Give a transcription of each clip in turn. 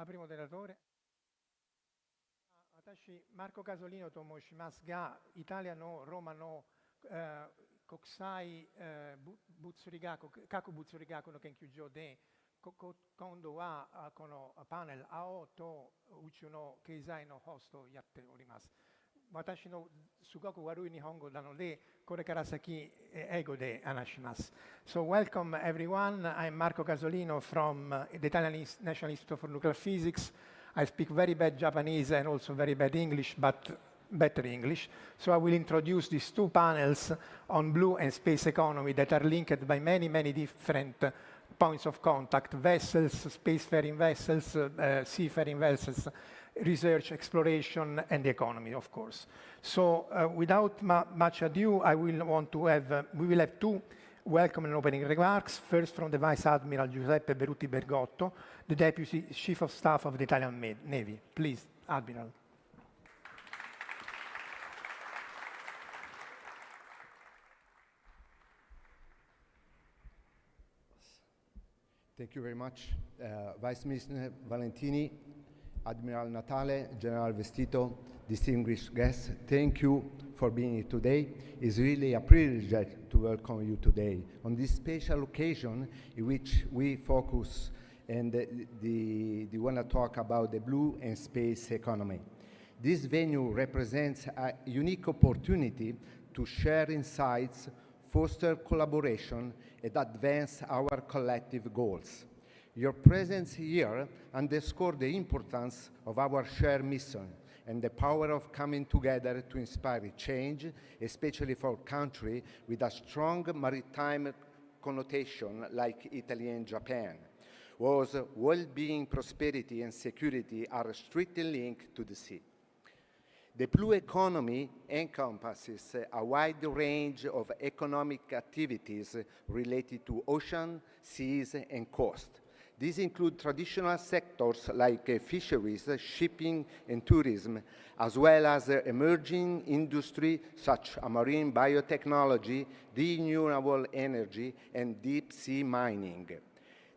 Primo moderatore. Watashi Marco Casolino to moshimasu ga, Italia no, Roma no, kokusai butsurigaku, kaku butsurigaku no kenkyūjō de kondo wa kono panel ao to uchu no keizai no host o yatte orimasu. Watashi no sugoku warui nihongo na node, kore kara saki eigo de anashimasu. So welcome everyone. I'm Marco Casolino from the Italian National Institute for Nuclear Physics. I speak very bad Japanese and also very bad English, but better English. So I will introduce these two panels on blue and space economy that are linked by many, many different points of contact: vessels, spacefaring vessels, seafaring vessels, research, exploration, and the economy, of course. So without much ado, we will have two welcome and opening remarks. First, from the Vice Admiral Giuseppe Beruti Bergotto, the Deputy Chief of Staff of the Italian Navy. Please, Admiral. Thank you very much, Vice Minister Valentini, Admiral Natale, General Vestito, distinguished guests. Thank you for being here today. It's really a privilege to welcome you today on this special occasion in which we focus and want to talk about the blue and space economy. This venue represents a unique opportunity to share insights, foster collaboration, and advance our collective goals. Your presence here underscores the importance of our shared mission and the power of coming together to inspire change, especially for a country with a strong maritime connotation like Italy and Japan, whose well-being, prosperity, and security are strictly linked to the sea. The blue economy encompasses a wide range of economic activities related to ocean, seas, and coast. These include traditional sectors like fisheries, shipping, and tourism, as well as emerging industry such as marine biotechnology, renewable energy, and deep-sea mining.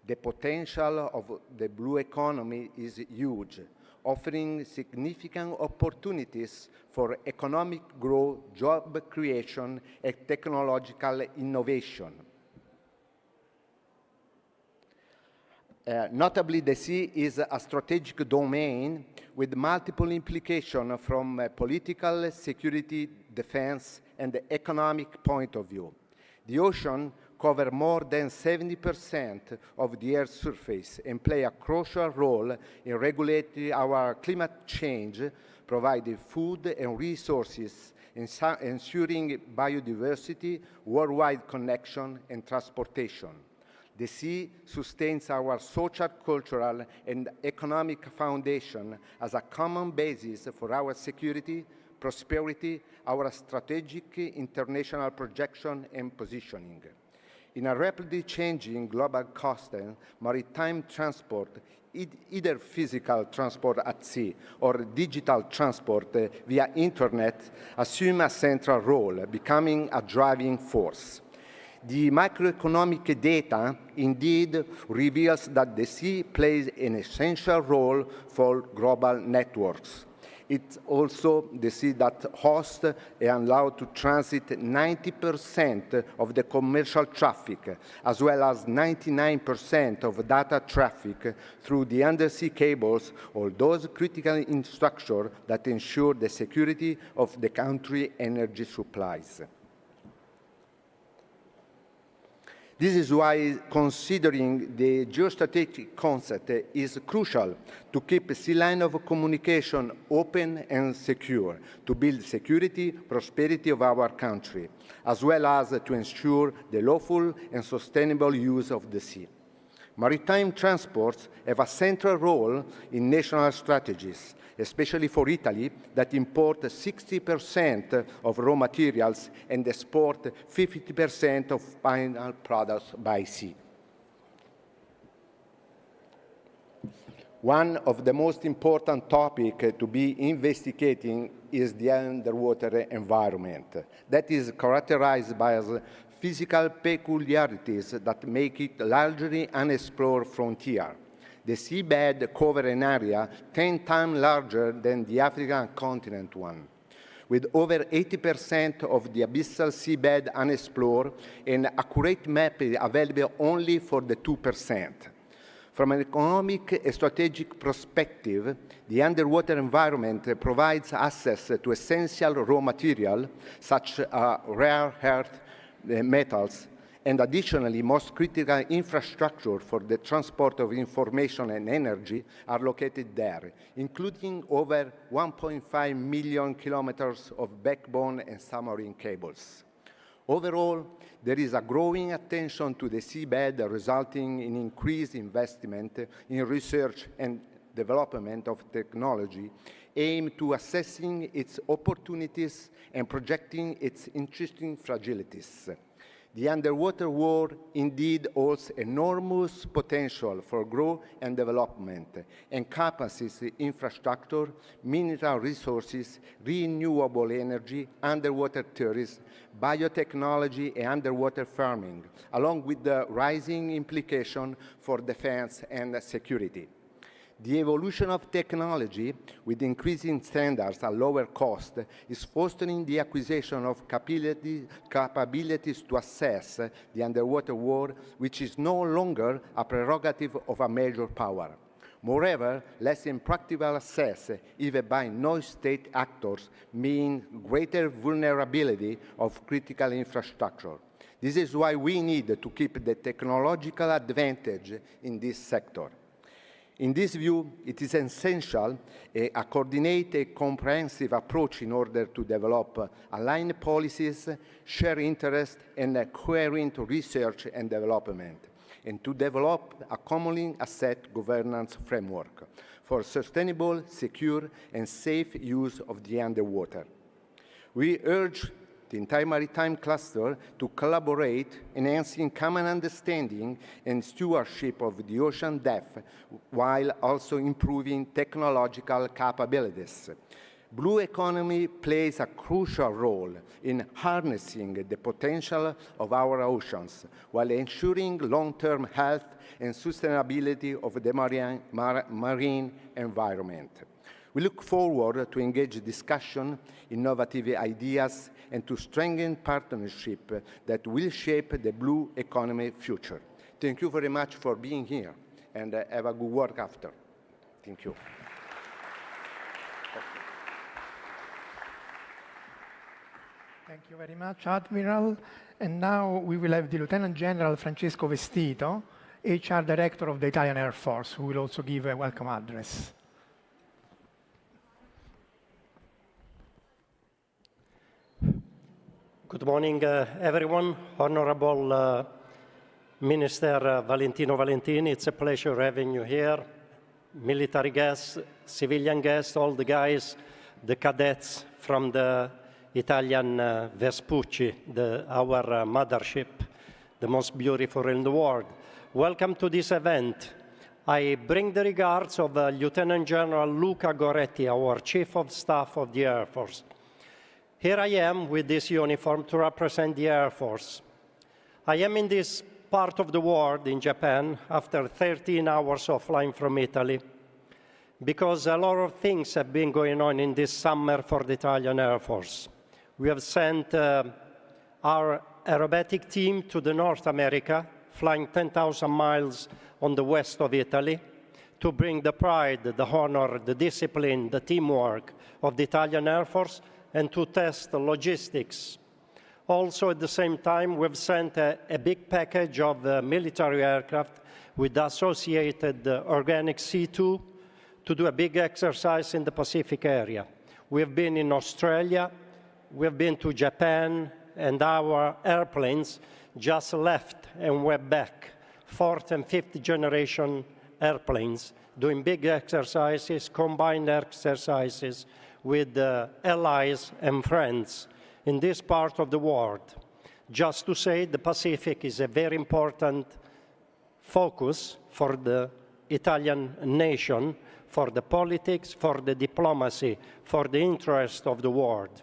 The potential of the blue economy is huge, offering significant opportunities for economic growth, job creation, and technological innovation. Notably, the sea is a strategic domain with multiple implications from a political, security, defense, and the economic point of view. The ocean covers more than 70% of the Earth's surface and play a crucial role in regulating our climate change, providing food and resources, ensuring biodiversity, worldwide connection, and transportation. The sea sustains our social, cultural, and economic foundation as a common basis for our security, prosperity, our strategic international projection and positioning. In a rapidly changing global context, maritime transport, either physical transport at sea or digital transport via internet, assume a central role, becoming a driving force. The macroeconomic data indeed reveals that the sea plays an essential role for global networks. It's also the sea that hosts and allows to transit 90% of the commercial traffic, as well as 99% of data traffic through the undersea cables or those critical infrastructure that ensure the security of the country's energy supplies. This is why considering the geostrategic concept is crucial to keep a sea line of communication open and secure, to build security, prosperity of our country, as well as to ensure the lawful and sustainable use of the sea. Maritime transports have a central role in national strategies, especially for Italy, that imports 60% of raw materials and exports 50% of final products by sea. One of the most important topics to be investigating is the underwater environment. That is characterized by physical peculiarities that make it largely unexplored frontier. The seabed covers an area 10 times larger than the African continent one, with over 80% of the abyssal seabed unexplored and accurate mapping available only for the 2%. From an economic and strategic perspective, the underwater environment provides access to essential raw material, such as rare earth metals, and additionally, most critical infrastructure for the transport of information and energy are located there, including over 1.5 million kilometers of backbone and submarine cables. Overall, there is a growing attention to the seabed, resulting in increased investment in research and development of technology aimed to assessing its opportunities and projecting its interesting fragilities. The underwater world indeed holds enormous potential for growth and development, encompasses infrastructure, mineral resources, renewable energy, underwater tourism, biotechnology, and underwater farming, along with the rising implication for defense and security. The evolution of technology with increasing standards at lower cost is fostering the acquisition of capabilities to assess the underwater world, which is no longer a prerogative of a major power. Moreover, less impractical access, even by non-state actors, means greater vulnerability of critical infrastructure. This is why we need to keep the technological advantage in this sector. In this view, it is essential a coordinated, comprehensive approach in order to develop aligned policies, share interests, and coherent research and development, and to develop a commonly asset governance framework for sustainable, secure, and safe use of the underwater. We urge the entire maritime cluster to collaborate, enhancing common understanding and stewardship of the ocean depth, while also improving technological capabilities. Blue economy plays a crucial role in harnessing the potential of our oceans, while ensuring long-term health and sustainability of the marine environment. We look forward to engage discussion, innovative ideas, and to strengthen partnership that will shape the blue economy future. Thank you very much for being here, and have a good work after. Thank you. Thank you very much, Admiral. And now we will have the Lieutenant General Francesco Vestito, HR Director of the Italian Air Force, who will also give a welcome address. Good morning, everyone. Honorable Minister Valentino Valentini, it's a pleasure having you here. Military guests, civilian guests, all the guys, the cadets from the Italian Vespucci, our mothership, the most beautiful in the world. Welcome to this event. I bring the regards of Lieutenant General Luca Goretti, our Chief of Staff of the Air Force. Here I am with this uniform to represent the Air Force. I am in this part of the world, in Japan, after 13 hours of flying from Italy, because a lot of things have been going on in this summer for the Italian Air Force. We have sent our aerobatic team to the North America, flying 10,000 miles on the west of Italy, to bring the pride, the honor, the discipline, the teamwork of the Italian Air Force, and to test the logistics. Also, at the same time, we've sent a big package of military aircraft with associated organic C2 to do a big exercise in the Pacific area. We've been in Australia, we've been to Japan, and our airplanes just left and we're back, 4th and 5th generation airplanes, doing big exercises, combined exercises, with allies and friends in this part of the world. Just to say, the Pacific is a very important focus for the Italian nation, for the politics, for the diplomacy, for the interest of the world.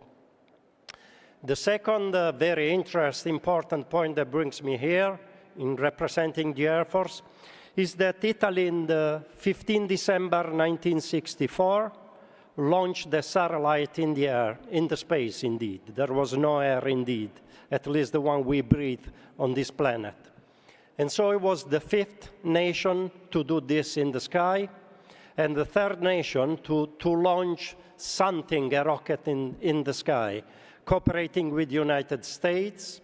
The second very interesting, important point that brings me here in representing the Air Force is that Italy in the 15 December 1964 launched the satellite in the air, in the space indeed. There was no air indeed, at least the one we breathe on this planet. And so it was the 5th nation to do this in the sky, and the 3rd nation to launch something, a rocket in the sky, cooperating with the United States.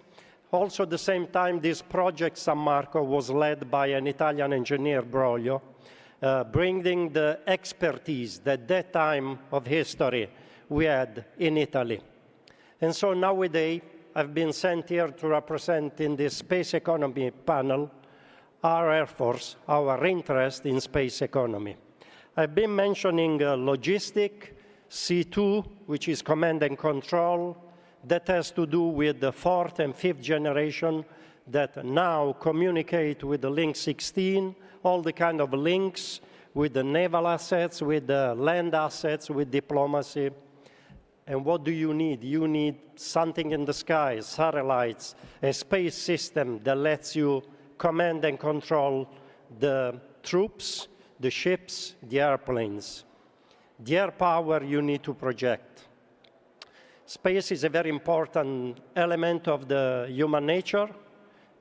Also at the same time, this project, San Marco, was led by an Italian engineer, Broglio, bringing the expertise that time of history we had in Italy. And so nowadays, I've been sent here to represent in this space economy panel our Air Force, our interest in space economy. I've been mentioning logistic, C2, which is command and control, that has to do with the 4th and 5th generation that now communicate with the Link 16, all the kind of links with the naval assets, with the land assets, with diplomacy. And what do you need? You need something in the sky, satellites, a space system that lets you command and control the troops, the ships, the airplanes. The air power you need to project. Space is a very important element of the human nature.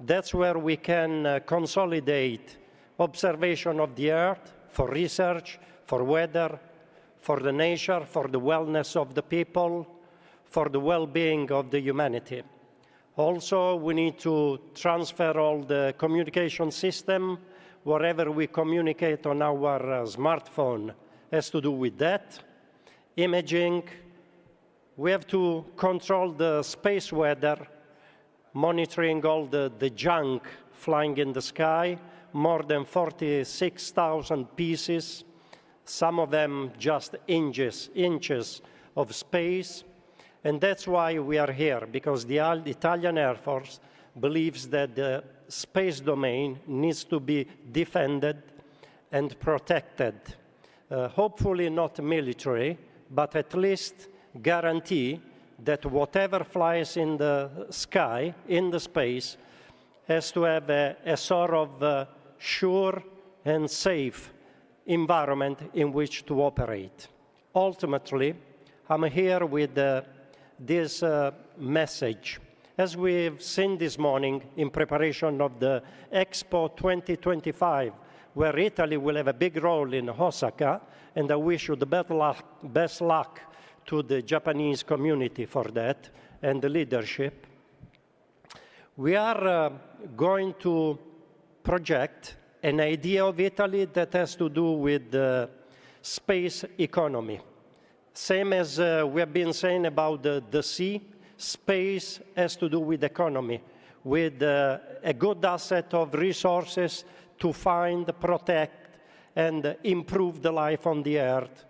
That's where we can consolidate observation of the Earth for research, for weather, for the nature, for the wellness of the people, for the well-being of the humanity. Also, we need to transfer all the communication system, wherever we communicate on our smartphone has to do with that. Imaging, we have to control the space weather, monitoring all the junk flying in the sky, more than 46,000 pieces, some of them just inches of space. And that's why we are here, because the Italian Air Force believes that the space domain needs to be defended and protected. Hopefully not military, but at least guarantee that whatever flies in the sky, in the space, has to have a sort of sure and safe environment in which to operate. Ultimately, I'm here with this message. As we've seen this morning in preparation of the Expo 2025, where Italy will have a big role in Osaka, and I wish you the best luck to the Japanese community for that and the leadership. We are going to project an idea of Italy that has to do with the space economy. Same as we have been saying about the sea, space has to do with economy, with a good asset of resources to find, protect, and improve the life on the Earth.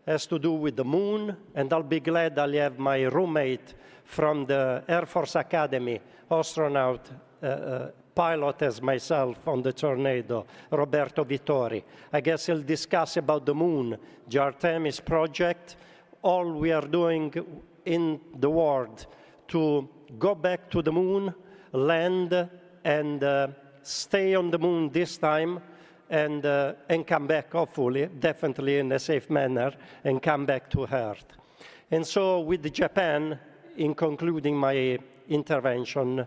Has to do with the moon, and I'll be glad I'll have my roommate from the Air Force Academy, astronaut, pilot as myself on the Tornado, Roberto Vittori. I guess he'll discuss about the moon, the Artemis project, all we are doing in the world to go back to the moon, land, and stay on the moon this time, and come back, hopefully, definitely in a safe manner, and come back to Earth. And so with Japan, in concluding my intervention,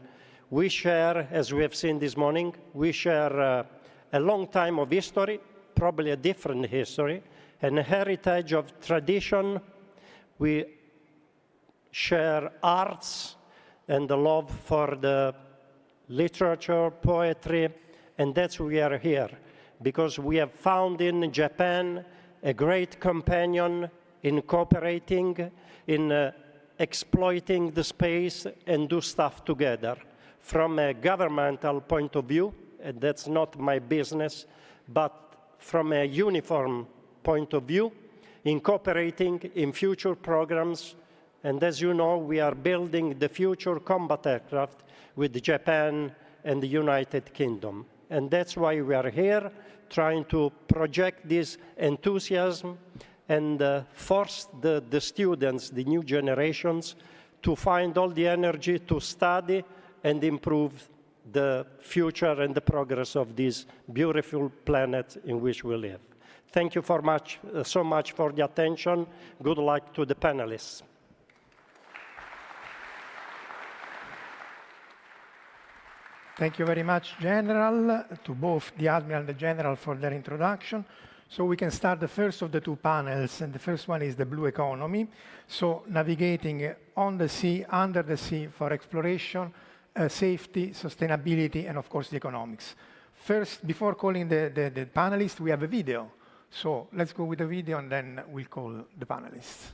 we share, as we have seen this morning, we share a long time of history, probably a different history, and a heritage of tradition. We share arts and the love for the literature, poetry, and that's why we are here, because we have found in Japan a great companion in cooperating, in exploiting the space and do stuff together. From a governmental point of view, and that's not my business, but from a uniform point of view, in cooperating in future programs. And as you know, we are building the future combat aircraft with Japan and the United Kingdom. And that's why we are here, trying to project this enthusiasm and force the students, the new generations, to find all the energy to study and improve the future and the progress of this beautiful planet in which we live. Thank you so much for the attention. Good luck to the panelists. Thank you very much, General, to both the Admiral and the General for their introduction. So we can start the first of the two panels, and the first one is the blue economy. So navigating on the sea, under the sea for exploration, safety, sustainability, and of course the economics. First, before calling the panelists, we have a video. So let's go with the video and then we'll call the panelists.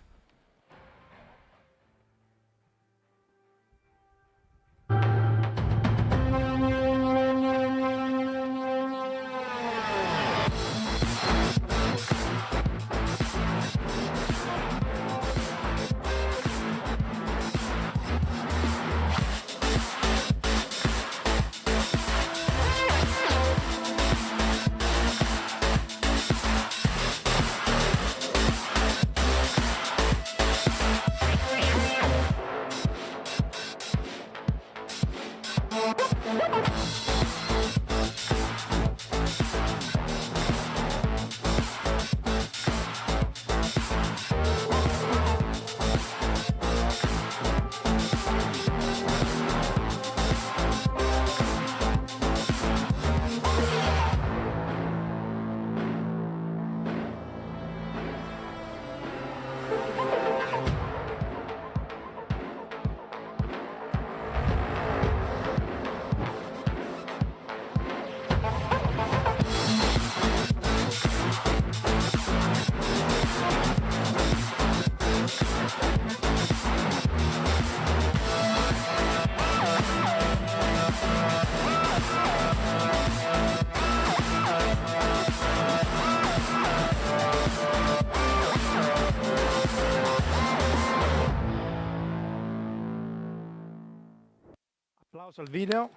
Applauso al video.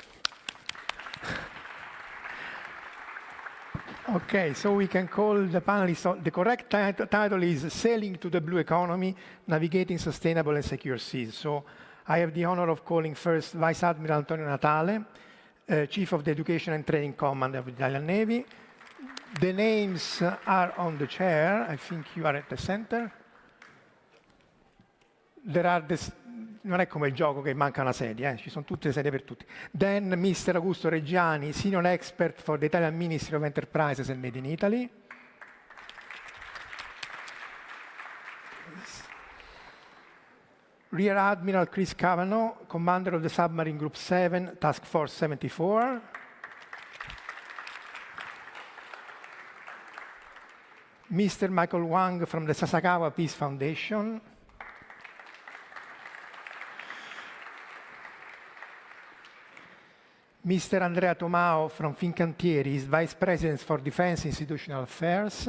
Okay, so we can call the panelists. The correct title is Sailing to the Blue Economy, Navigating Sustainable and Secure Seas. So I have the honor of calling first Vice Admiral Antonio Natale, Chief of the Education and Training Command of the Italian Navy. The names are on the chair. I think you are at the center. There are non è come il gioco che manca una sedia, ci sono tutte le sedie per tutti. Then Mr. Augusto Reggiani, Senior Expert for the Italian Ministry of Enterprises and Made in Italy. Rear Admiral Chris Cavanaugh, Commander of the Submarine Group 7, Task Force 74. Mr. Michael Wang from the Sasakawa Peace Foundation. Mr. Andrea Tomao from Fincantieri is Vice President for Defense Institutional Affairs.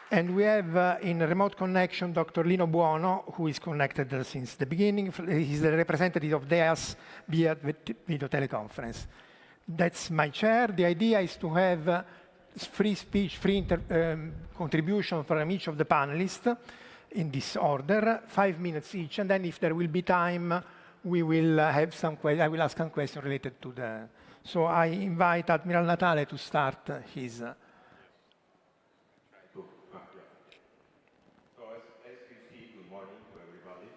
And we have in remote connection Dr. Lino Buono, who is connected since the beginning. He's the representative of DEAS via video teleconference. That's my chair. The idea is to have free speech, free contribution from each of the panelists in this order, 5 minutes each, and then if there will be time, we will have I will ask some questions related to the. So I invite Admiral Natale to start his. So as you see, good morning to everybody.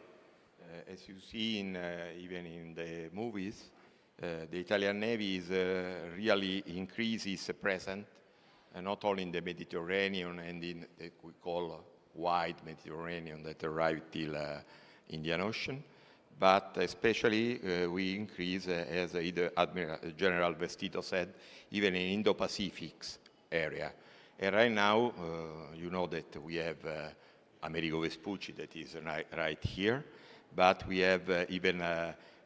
As you see, even in the movies, the Italian Navy is really increases present, not only in the Mediterranean and in what we call wide Mediterranean that arrived till Indian Ocean, but especially we increase, as Admiral General Vestito said, even in Indo-Pacific area. And right now, you know that we have Amerigo Vespucci that is right here, but we have even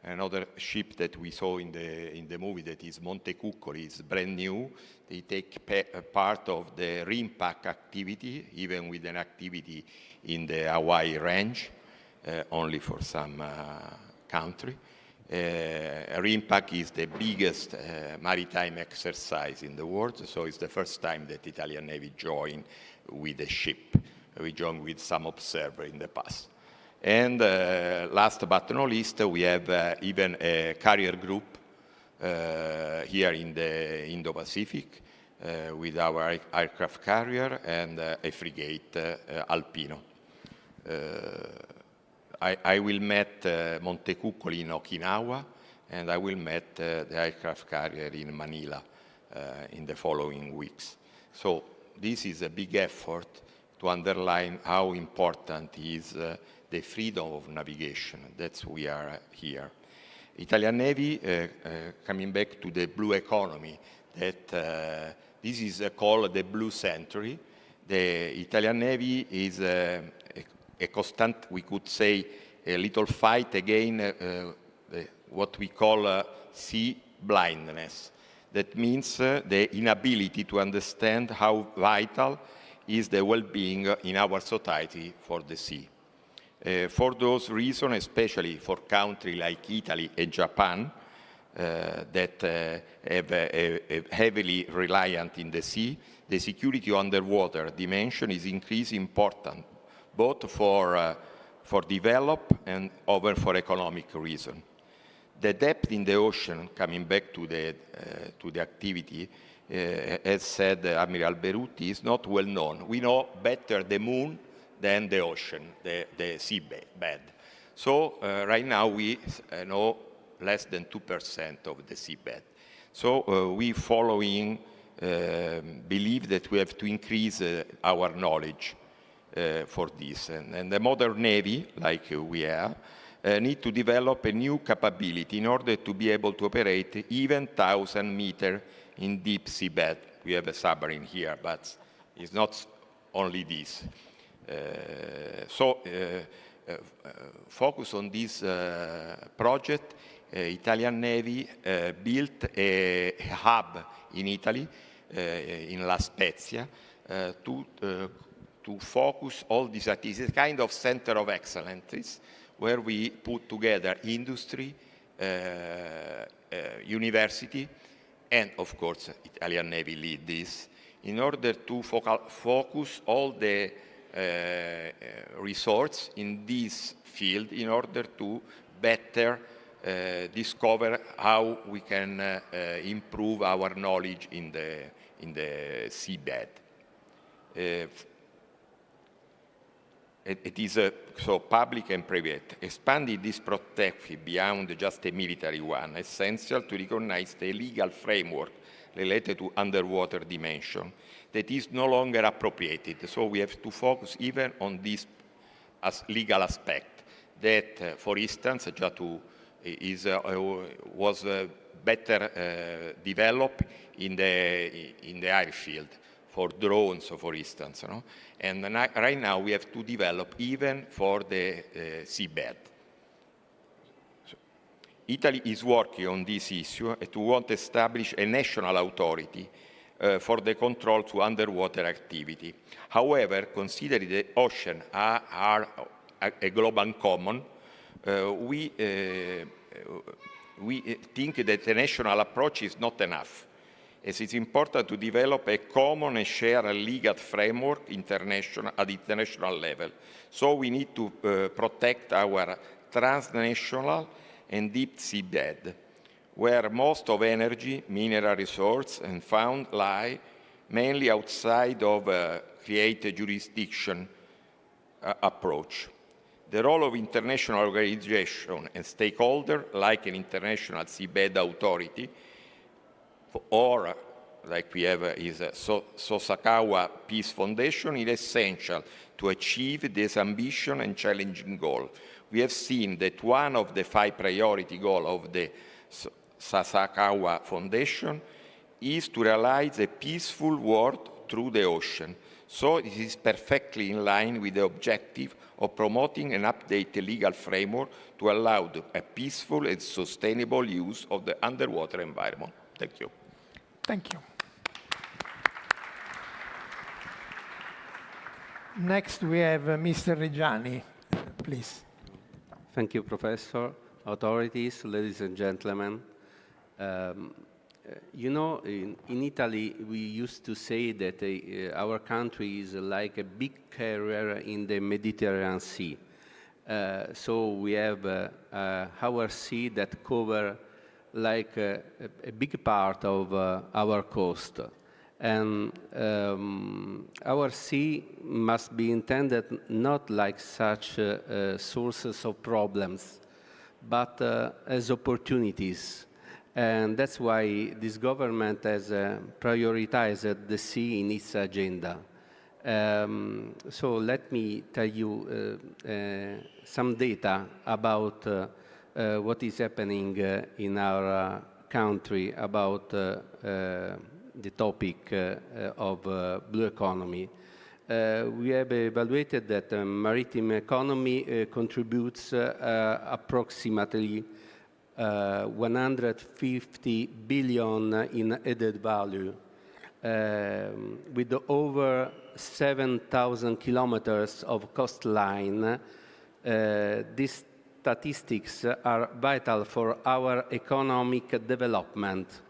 another ship that we saw in the movie that is Monte Cuccoli. It's brand new. They take part of the RIMPAC activity, even with an activity in the Hawaii range, only for some country. RIMPAC is the biggest maritime exercise in the world, so it's the first time that Italian Navy joined with a ship. We joined with some observer in the past. And last but not least, we have even a carrier group here in the Indo-Pacific with our aircraft carrier and a frigate, Alpino. I will meet Montecuccoli in Okinawa, and I will meet the aircraft carrier in Manila in the following weeks. So this is a big effort to underline how important is the freedom of navigation. That's why we are here. Italian Navy, coming back to the blue economy, that this is called the blue century. The Italian Navy is a constant, we could say, a little fight against what we call sea blindness. That means the inability to understand how vital is the well-being in our society for the sea. For those reasons, especially for countries like Italy and Japan, that have a heavily reliant in the sea, the security underwater dimension is increasingly important, both for develop and over for economic reason. The depth in the ocean, coming back to the activity, as said Admiral Beruti, is not well known. We know better the moon than the ocean, the seabed. So right now we know less than 2% of the seabed. So we following believe that we have to increase our knowledge for this. And the modern Navy, like we are, need to develop a new capability in order to be able to operate even 1,000 meters in deep seabed. We have a submarine here, but it's not only this. Focus on this project, Italian Navy built a hub in Italy, in La Spezia, to focus all these activities. It's a kind of center of excellence where we put together industry, university, and of course, Italian Navy lead this, in order to focus all the resources in this field in order to better discover how we can improve our knowledge in the seabed. It is so public and private. Expanding this protection beyond just a military one, essential to recognize the legal framework related to underwater dimension that is no longer appropriated. So we have to focus even on this as legal aspect that, for instance, was better developed in the airfield for drones, for instance. No? And right now we have to develop even for the seabed. So, Italy is working on this issue to want to establish a national authority for the control to underwater activity. However, considering the ocean are a global common, we think that the national approach is not enough, as it's important to develop a common and share a legal framework at international level. So we need to protect our transnational and deep seabed, where most of energy, mineral resources, and found lie mainly outside of created jurisdiction approach. The role of international organization and stakeholder, like an international seabed authority, or like we have is Sosakawa Peace Foundation, is essential to achieve this ambition and challenging goal. We have seen that one of the 5 priority goals of the Sasakawa Foundation is to realize a peaceful world through the ocean. So it is perfectly in line with the objective of promoting and update the legal framework to allow a peaceful and sustainable use of the underwater environment. Thank you. Thank you. Next, we have Mr. Reggiani, please. Thank you, Professor. Authorities, ladies and gentlemen. You know, in Italy, we used to say that our country is like a big carrier in the Mediterranean Sea. So we have our sea that cover like a big part of our coast. And our sea must be intended not like such sources of problems, but as opportunities. And that's why this government has prioritized the sea in its agenda. So let me tell you some data about what is happening in our country about the topic of blue economy. We have evaluated that maritime economy contributes approximately 150 billion in added value, with over 7,000 kilometers of coastline. These statistics are vital for our economic development.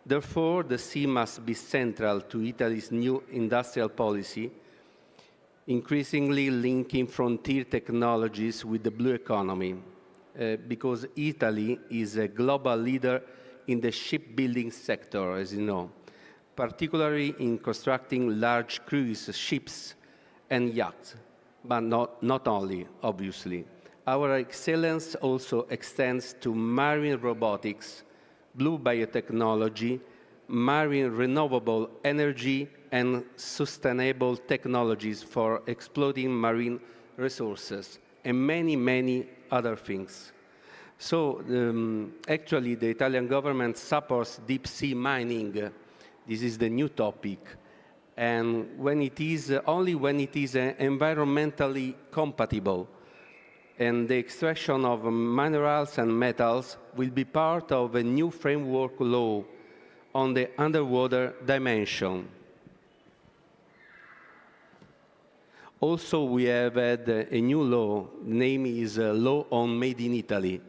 Therefore, the sea must be central to Italy's new industrial policy, increasingly linking frontier technologies with the blue economy, because Italy is a global leader in the shipbuilding sector, as you know, particularly in constructing large cruise ships and yachts, but not only, obviously. Our excellence also extends to marine robotics, blue biotechnology, marine renewable energy, and sustainable technologies for exploiting marine resources, and many, many other things. So actually, the Italian government supports deep sea mining. This is the new topic. And only when it is environmentally compatible, and the extraction of minerals and metals will be part of a new framework law on the underwater dimension. Also, we have had a new law. The name is Law on Made in Italy.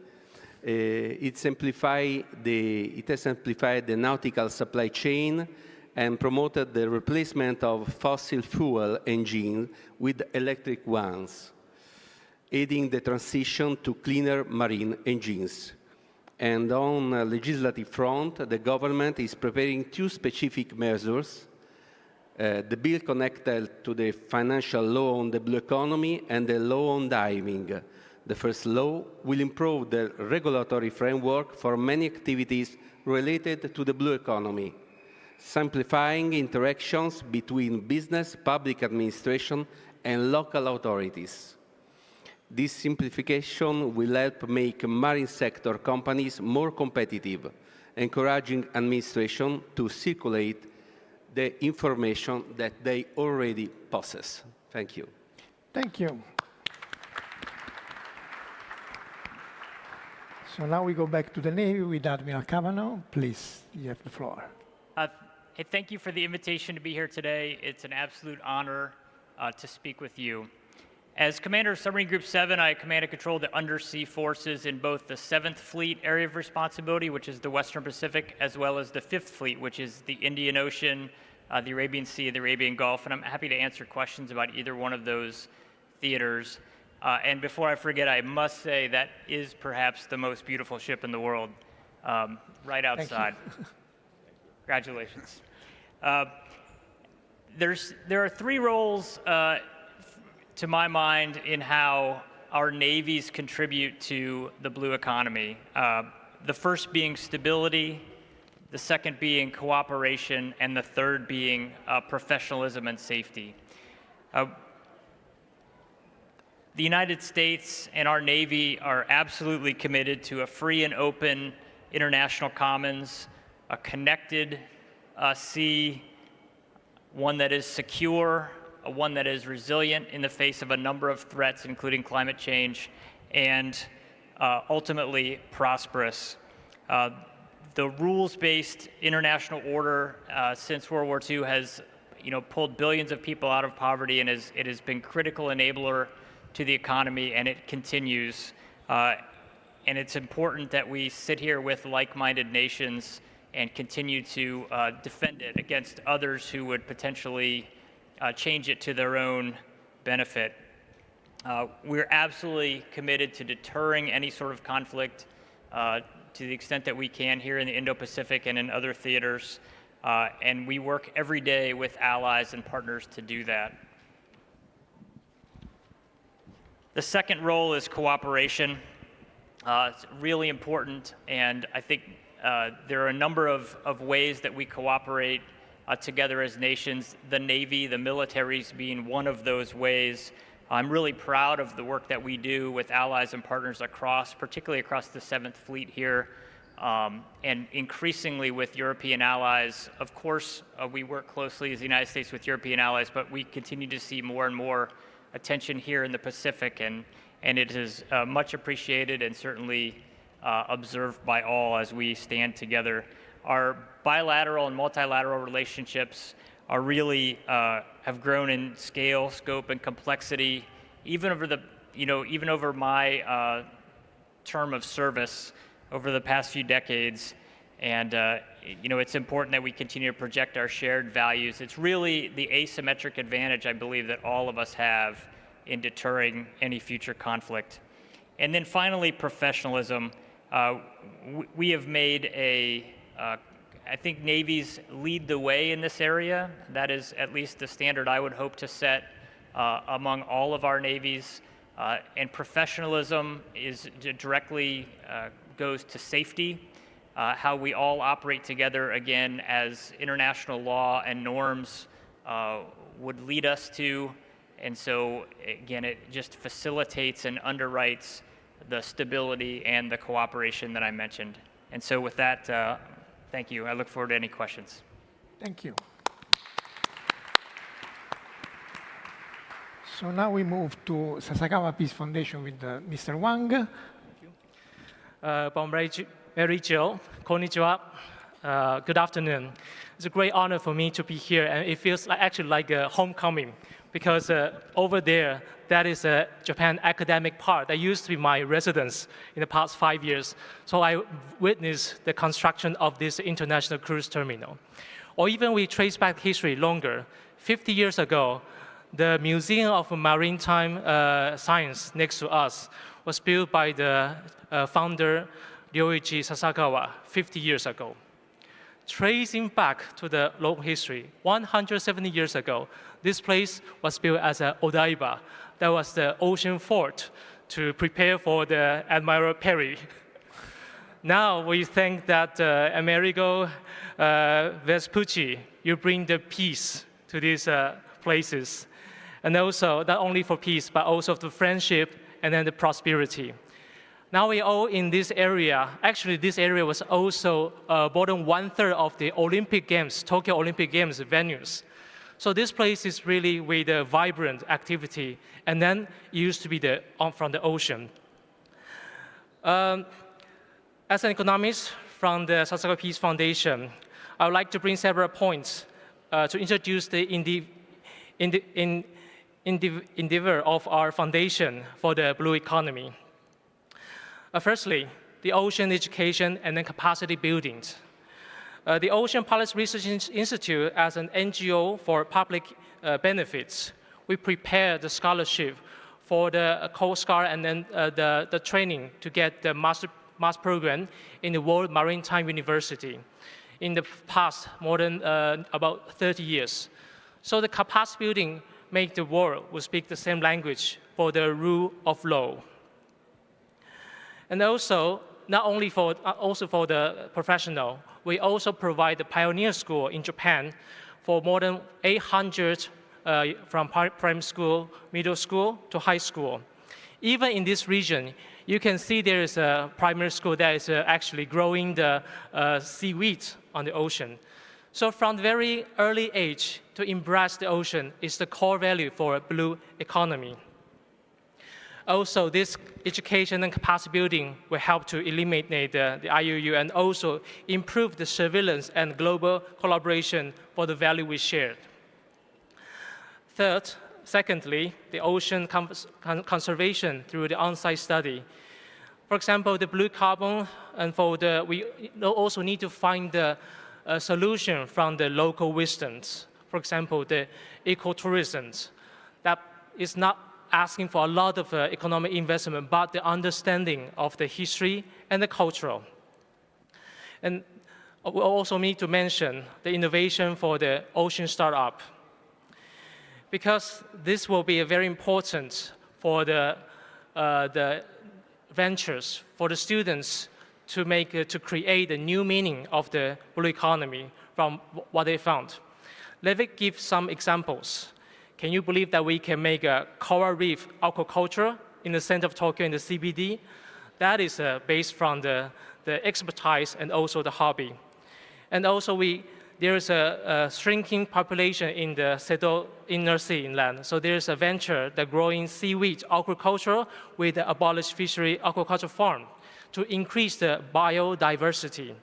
It has simplified the nautical supply chain and promoted the replacement of fossil fuel engines with electric ones, aiding the transition to cleaner marine engines. And on the legislative front, the government is preparing two specific measures: the bill connected to the financial law on the blue economy and the law on diving. The first law will improve the regulatory framework for many activities related to the blue economy, simplifying interactions between business, public administration, and local authorities. This simplification will help make marine sector companies more competitive, encouraging administration to circulate the information that they already possess. Thank you. Thank you. So now we go back to the Navy with Admiral Cavanaugh. Please, you have the floor. Hey, thank you for the invitation to be here today. It's an absolute honor to speak with you. As Commander of Submarine Group 7, I command and control the undersea forces in both the 7th Fleet area of responsibility, which is the Western Pacific, as well as the 5th Fleet, which is the Indian Ocean, the Arabian Sea, the Arabian Gulf, and I'm happy to answer questions about either one of those theaters. And before I forget, I must say that is perhaps the most beautiful ship in the world, right outside. Congratulations. There are three roles, to my mind, in how our navies contribute to the blue economy. The first being stability, the second being cooperation, and the third being professionalism and safety. The United States and our Navy are absolutely committed to a free and open international commons, a connected sea, one that is secure, one that is resilient in the face of a number of threats, including climate change, and ultimately prosperous. The rules-based international order since World War II has pulled billions of people out of poverty, and it has been critical enabler to the economy, and it continues. And it's important that we sit here with like-minded nations and continue to defend it against others who would potentially change it to their own benefit. We're absolutely committed to deterring any sort of conflict to the extent that we can here in the Indo-Pacific and in other theaters. And we work every day with allies and partners to do that. The second role is cooperation. It's really important, and I think there are a number of ways that we cooperate together as nations, the Navy, the militaries being one of those ways. I'm really proud of the work that we do with allies and partners particularly across the 7th Fleet here, and increasingly with European allies. Of course, we work closely as the United States with European allies, but we continue to see more and more attention here in the Pacific, and it is much appreciated and certainly observed by all as we stand together. Our bilateral and multilateral relationships are really have grown in scale, scope, and complexity, even over my term of service over the past few decades. And it's important that we continue to project our shared values. It's really the asymmetric advantage, I believe, that all of us have in deterring any future conflict. And then finally, professionalism. We have made I think navies lead the way in this area. That is at least the standard I would hope to set among all of our navies. And professionalism is directly goes to safety, how we all operate together, again, as international law and norms would lead us to. And so, again, it just facilitates and underwrites the stability and the cooperation that I mentioned. And so with that, thank you. I look forward to any questions. Thank you. So now we move to Sasakawa Peace Foundation with Mr. Wang. Thank you. Mary Jill, konnichiwa. Good afternoon. It's a great honor for me to be here, and it feels actually like a homecoming, because over there, that is a Japan academic part that used to be my residence in the past 5 years. So I witnessed the construction of this international cruise terminal. Or even we trace back history longer. 50 years ago, the Museum of Maritime Science next to us was built by the founder, Ryoichi Sasakawa, 50 years ago. Tracing back to the long history, 170 years ago, this place was built as an odaiba. That was the ocean fort to prepare for the Admiral Perry. Now we think that Amerigo Vespucci, you bring the peace to these places. And also, not only for peace, but also for friendship and then the prosperity. Now we all in this area. Actually, this area was also more than 1/3 of the Olympic Games, Tokyo Olympic Games venues. So this place is really with a vibrant activity, and then it used to be from the ocean. As an economist from the Sasakawa Peace Foundation, I would like to bring several points to introduce the endeavor of our foundation for the blue economy. Firstly, the ocean education and then capacity building. The Ocean Policy Research Institute, as an NGO for public benefits, we prepare the scholarship for the Coast Guard and then the training to get the master program in the World Maritime University in the past more than about 30 years. So the capacity building make the world will speak the same language for the rule of law. And also, not only for the professional, we also provide the Pioneer School in Japan for more than 800 from primary school, middle school to high school. Even in this region, you can see there is a primary school that is actually growing the seaweed on the ocean. So from very early age, to embrace the ocean is the core value for a blue economy. Also, this education and capacity building will help to eliminate the IUU and also improve the surveillance and global collaboration for the value we shared. Secondly, the ocean conservation through the on-site study. For example, the blue carbon, and we also need to find the solution from the local wisdoms. For example, the ecotourism that is not asking for a lot of economic investment, but the understanding of the history and the cultural. And we also need to mention the innovation for the ocean startup, because this will be very important for the ventures, for the students to create a new meaning of the blue economy from what they found. Let me give some examples. Can you believe that we can make a coral reef aquaculture in the center of Tokyo in the CBD? That is based from the expertise and also the hobby. And also there is a shrinking population in the Seto inner sea inland. So there is a venture that growing seaweed aquaculture with the abolished fishery aquaculture farm to increase the biodiversity.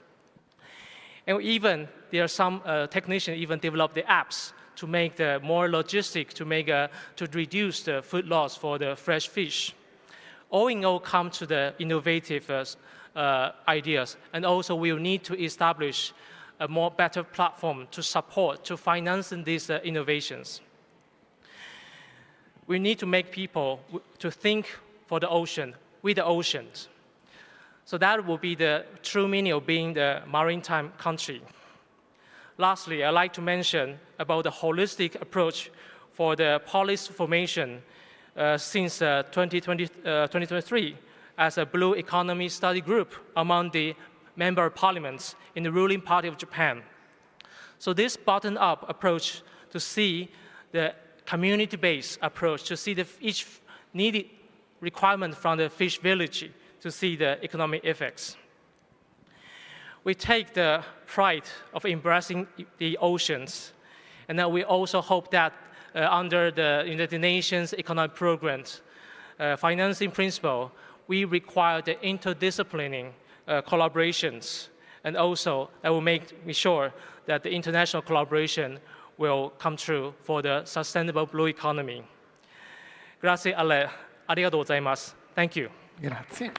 And even there are some technicians even develop the apps to make the more logistic, to reduce the food loss for the fresh fish. All in all, come to the innovative ideas, and also we will need to establish a more better platform to support, to finance these innovations. We need to make people to think for the ocean, with the oceans. So that will be the true meaning of being the maritime country. Lastly, I'd like to mention about the holistic approach for the policy formation since 2023 as a blue economy study group among the member parliaments in the ruling party of Japan. So this bottom-up approach to see the community-based approach, to see each needed requirement from the fish village, to see the economic effects. We take the pride of embracing the oceans, and then we also hope that under the United Nations Economic Programs financing principle, we require the interdisciplining collaborations, and also that will make sure that the international collaboration will come true for the sustainable blue economy. Grazie alle. Arigatou gozaimasu. Thank you. Grazie.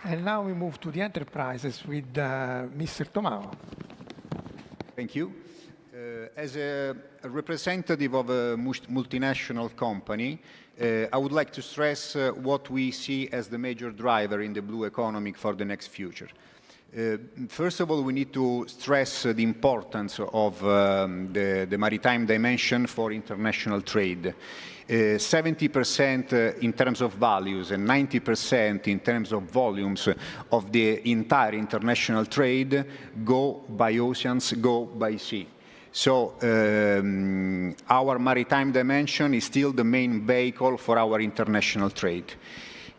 And now we move to the enterprises with Mr. Tomao. Thank you. As a representative of a multinational company, I would like to stress what we see as the major driver in the blue economy for the next future. First of all, we need to stress the importance of the maritime dimension for international trade. 70% in terms of values and 90% in terms of volumes of the entire international trade go by oceans, go by sea. So our maritime dimension is still the main vehicle for our international trade.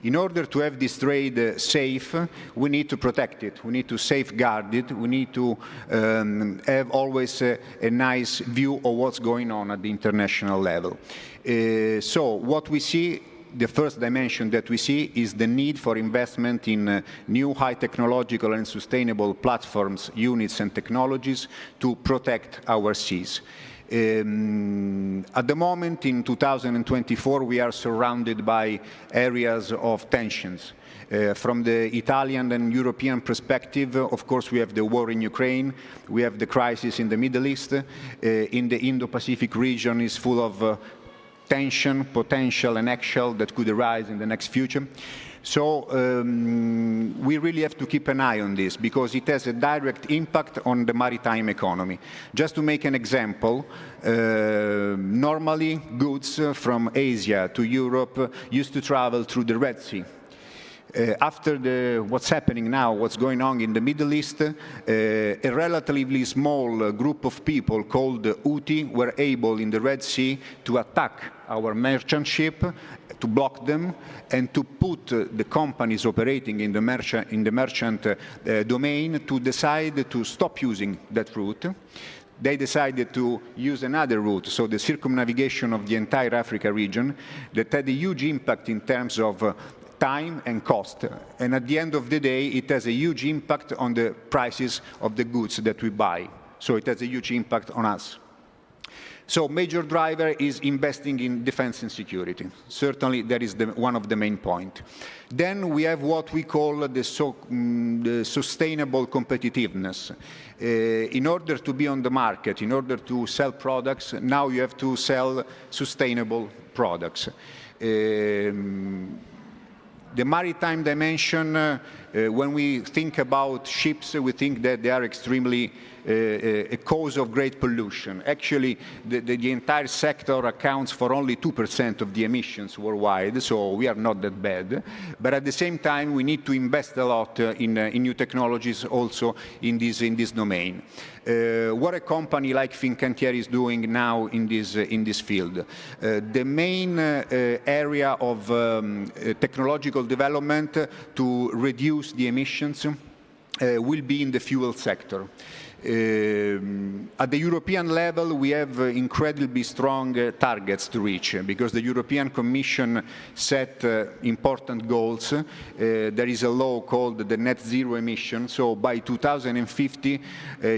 In order to have this trade safe, we need to protect it, we need to safeguard it, we need to have always a nice view of what's going on at the international level. So what we see, the first dimension that we see is the need for investment in new high technological and sustainable platforms, units and technologies to protect our seas. At the moment, in 2024, we are surrounded by areas of tensions. From the Italian and European perspective, of course, we have the war in Ukraine, we have the crisis in the Middle East, in the Indo-Pacific region is full of tension, potential and actual that could arise in the next future. So we really have to keep an eye on this because it has a direct impact on the maritime economy. Just to make an example, normally goods from Asia to Europe used to travel through the Red Sea. After what's happening now, what's going on in the Middle East, a relatively small group of people called the Houthi were able in the Red Sea to attack our merchant ship, to block them, and to put the companies operating in the merchant domain to decide to stop using that route. They decided to use another route, so the circumnavigation of the entire Africa region, that had a huge impact in terms of time and cost. And at the end of the day, it has a huge impact on the prices of the goods that we buy. So it has a huge impact on us. So major driver is investing in defense and security. Certainly that is one of the main points. Then we have what we call the sustainable competitiveness. In order to be on the market, in order to sell products, now you have to sell sustainable products. The maritime dimension, when we think about ships, we think that they are extremely a cause of great pollution. Actually, the entire sector accounts for only 2% of the emissions worldwide, so we are not that bad. But at the same time, we need to invest a lot in new technologies also in this domain. What a company like Fincantieri is doing now in this field. The main area of technological development to reduce the emissions will be in the fuel sector. At the European level, we have incredibly strong targets to reach because the European Commission set important goals. There is a law called the net zero emission. So by 2050,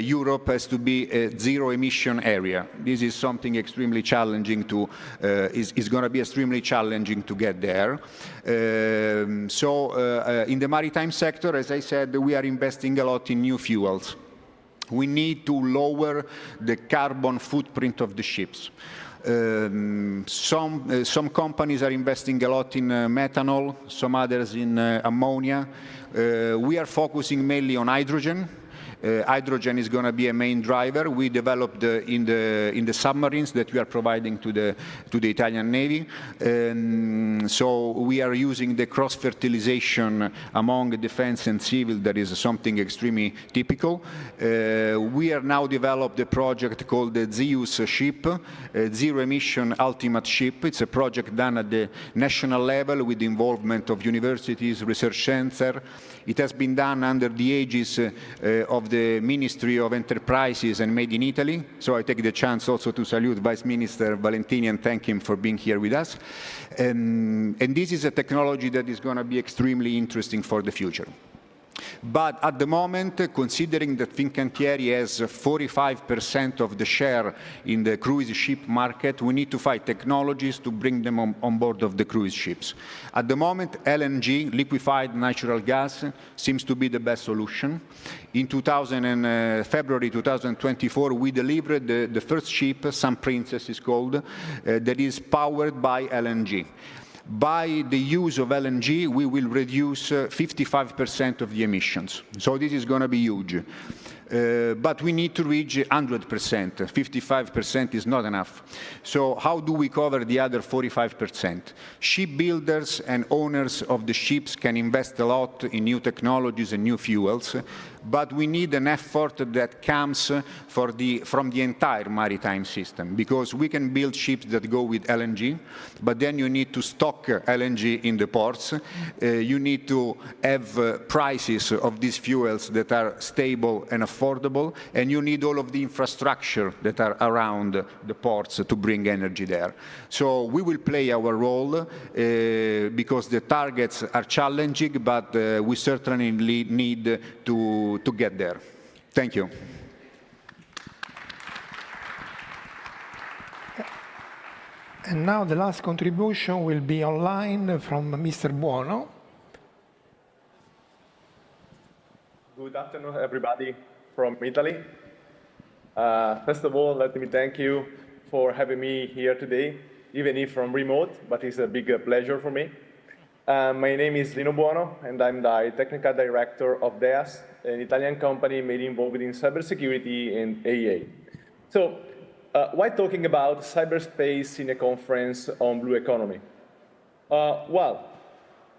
Europe has to be a zero emission area. This is something extremely challenging to, is going to be extremely challenging to get there. In the maritime sector, as I said, we are investing a lot in new fuels. We need to lower the carbon footprint of the ships. Some companies are investing a lot in methanol, some others in ammonia. We are focusing mainly on hydrogen. Hydrogen is going to be a main driver. We developed in the submarines that we are providing to the Italian Navy. So we are using the cross-fertilization among defense and civil. That is something extremely typical. We are now developed a project called the Zeus ship, Zero Emission Ultimate Ship. It's a project done at the national level with the involvement of universities, research center. It has been done under the aegis of the Ministry of Enterprises and Made in Italy. So I take the chance also to salute Vice Minister Valentini and thank him for being here with us. And this is a technology that is going to be extremely interesting for the future. But at the moment, considering that Fincantieri has 45% of the share in the cruise ship market, we need to find technologies to bring them on board of the cruise ships. At the moment, LNG, liquefied natural gas, seems to be the best solution. In February 2024, we delivered the first ship, Sun Princess is called, that is powered by LNG. By the use of LNG, we will reduce 55% of the emissions. So this is going to be huge. But we need to reach 100%. 55% is not enough. So how do we cover the other 45%? Shipbuilders and owners of the ships can invest a lot in new technologies and new fuels, but we need an effort that comes from the entire maritime system, because we can build ships that go with LNG, but then you need to stock LNG in the ports. You need to have prices of these fuels that are stable and affordable, and you need all of the infrastructure that are around the ports to bring energy there. So we will play our role because the targets are challenging, but we certainly need to get there. Thank you. And now the last contribution will be online from Mr. Buono. Good afternoon, everybody from Italy. First of all, let me thank you for having me here today, even if from remote, but it's a big pleasure for me. My name is Lino Buono, and I'm the technical director of DEAS, an Italian company mainly involved in cybersecurity and AEA. So, why talking about cyberspace in a conference on blue economy?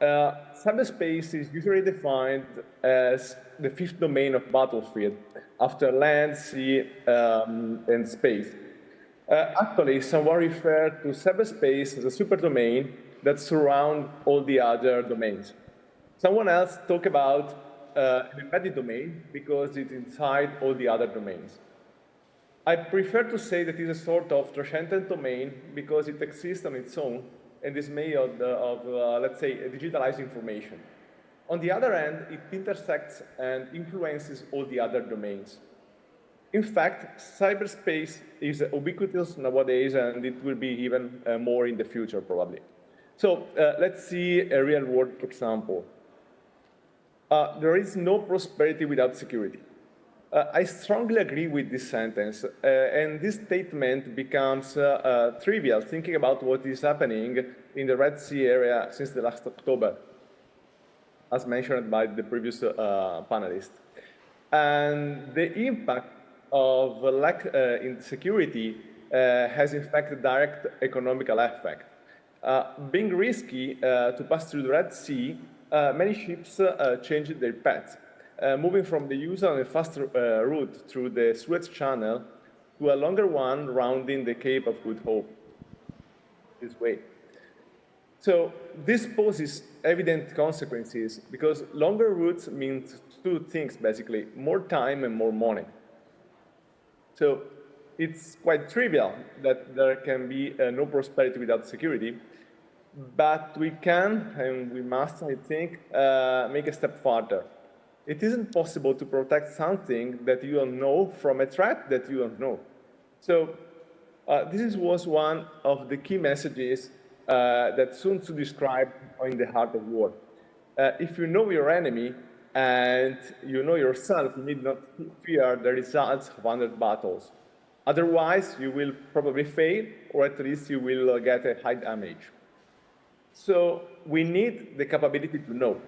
Cyberspace is usually defined as the fifth domain of battlefield, after land, sea, and space. Actually, someone referred to cyberspace as a superdomain that surrounds all the other domains. Someone else talked about an embedded domain because it's inside all the other domains. I prefer to say that it's a sort of transcendent domain because it exists on its own and is made of let's say, digitalized information. On the other hand, it intersects and influences all the other domains. In fact, cyberspace is ubiquitous nowadays, and it will be even more in the future, probably. So let's see a real-world example. There is no prosperity without security. I strongly agree with this sentence, and this statement becomes trivial, thinking about what is happening in the Red Sea area since the last October, as mentioned by the previous panelist. And the impact of lack in security has, in fact, a direct economical effect. Being risky to pass through the Red Sea, many ships changed their paths, moving from the usual and faster route through the Suez Channel to a longer one rounding the Cape of Good Hope this way. So this poses evident consequences because longer routes means two things, basically, more time and more money. So it's quite trivial that there can be no prosperity without security, but we can, and we must, I think, make a step further. It isn't possible to protect something that you don't know from a threat that you don't know. So this was one of the key messages that Sun Tzu described in The Art of War. If you know your enemy and you know yourself, you need not fear the results of 100 battles. Otherwise, you will probably fail, or at least you will get a high damage. So we need the capability to know.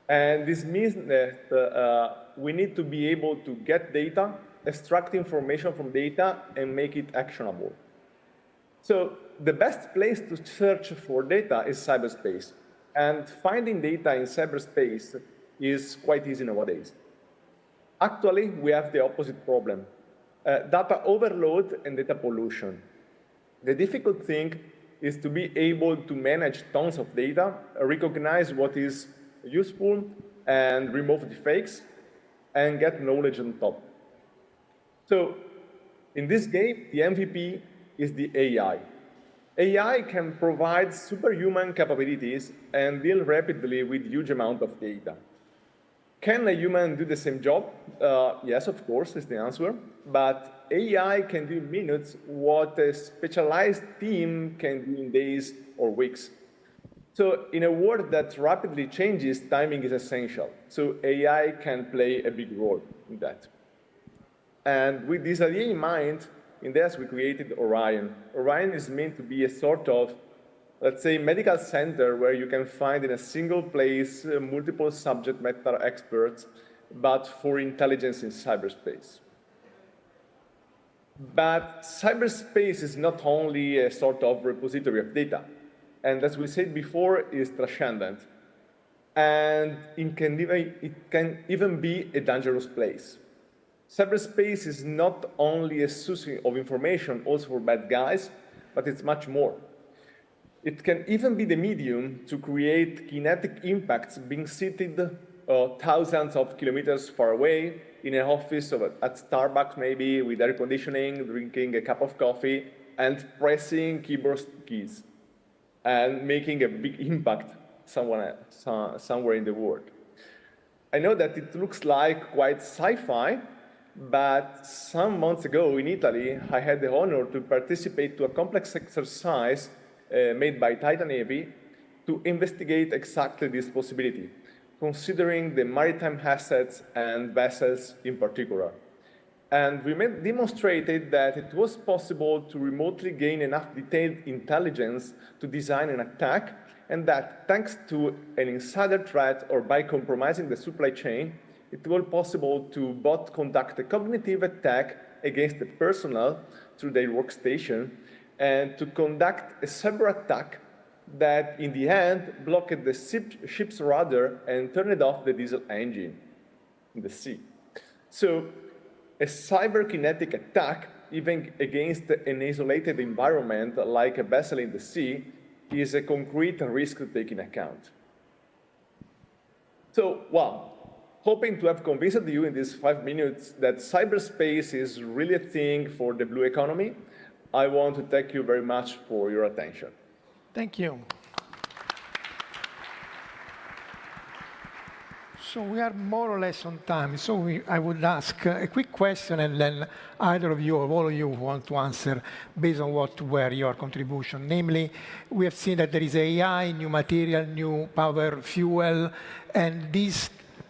And this means that we need to be able to get data, extract information from data, and make it actionable. So the best place to search for data is cyberspace. And finding data in cyberspace is quite easy nowadays. Actually, we have the opposite problem. Data overload and data pollution. The difficult thing is to be able to manage tons of data, recognize what is useful, and remove the fakes, and get knowledge on top. So in this game, the MVP is the AI. AI can provide superhuman capabilities and deal rapidly with huge amount of data. Can a human do the same job? Yes, of course, is the answer. But AI can do in minutes what a specialized team can do in days or weeks. So in a world that rapidly changes, timing is essential. So AI can play a big role in that. And with this idea in mind, in this we created Orion. Orion is meant to be a sort of, let's say, medical center where you can find in a single place multiple subject matter experts, but for intelligence in cyberspace. But cyberspace is not only a sort of repository of data, and as we said before, is transcendent. And it can even be a dangerous place. Cyberspace is not only a source of information also for bad guys, but it's much more. It can even be the medium to create kinetic impacts being seated thousands of kilometers far away in an office at Starbucks maybe with air conditioning, drinking a cup of coffee, and pressing keyboard keys and making a big impact somewhere in the world. I know that it looks like quite sci-fi, but some months ago in Italy, I had the honor to participate to a complex exercise made by Italian Navy to investigate exactly this possibility, considering the maritime assets and vessels in particular. And we demonstrated that it was possible to remotely gain enough detailed intelligence to design an attack, and that thanks to an insider threat or by compromising the supply chain, it was possible to both conduct a cognitive attack against the personnel through their workstation and to conduct a cyber attack that, in the end, blocked the ship's rudder and turned off the diesel engine in the sea. So a cyberkinetic attack, even against an isolated environment like a vessel in the sea, is a concrete risk to take into account. So, well, hoping to have convinced you in these 5 minutes that cyberspace is really a thing for the blue economy, I want to thank you very much for your attention. Thank you. So we are more or less on time. So I would ask a quick question, and then either of you or all of you want to answer based on what were your contribution. Namely, we have seen that there is AI, new material, new power, fuel, and these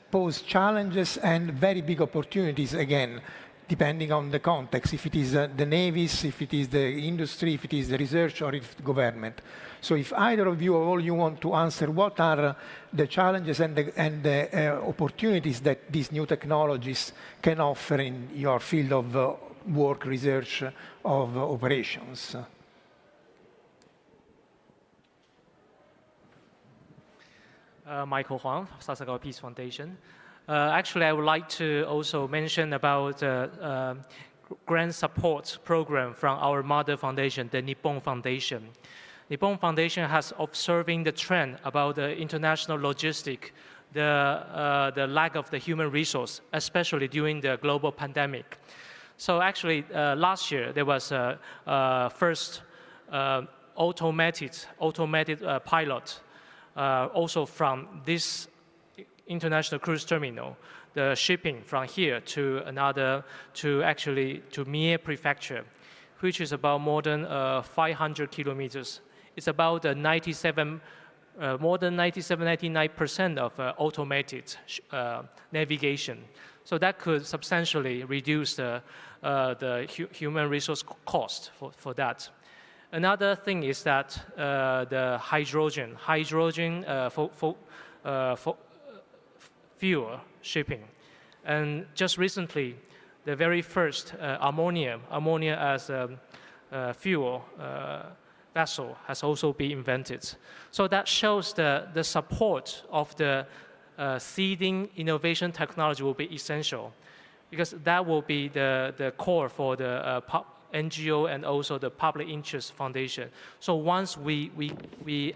pose challenges and very big opportunities, again, depending on the context, if it is the navies, if it is the industry, if it is the research, or if the government. So if either of you or all you want to answer, what are the challenges and the opportunities that these new technologies can offer in your field of work, research, of operations? Michael Huang, Sasakawa Peace Foundation. Actually, I would like to also mention about grant support program from our mother foundation, the Nippon Foundation. Nippon Foundation has observing the trend about the international logistic, the lack of the human resource, especially during the global pandemic. So actually, last year, there was a first automated pilot also from this international cruise terminal, the shipping from here to another, to Mie Prefecture, which is about more than 500 kilometers. It's about more than 99% of automated navigation. So that could substantially reduce the human resource cost for that. Another thing is that the hydrogen fuel shipping. And just recently, the very first ammonia as a fuel vessel has also been invented. So that shows the support of the seeding innovation technology will be essential, because that will be the core for the NGO and also the public interest foundation. So once we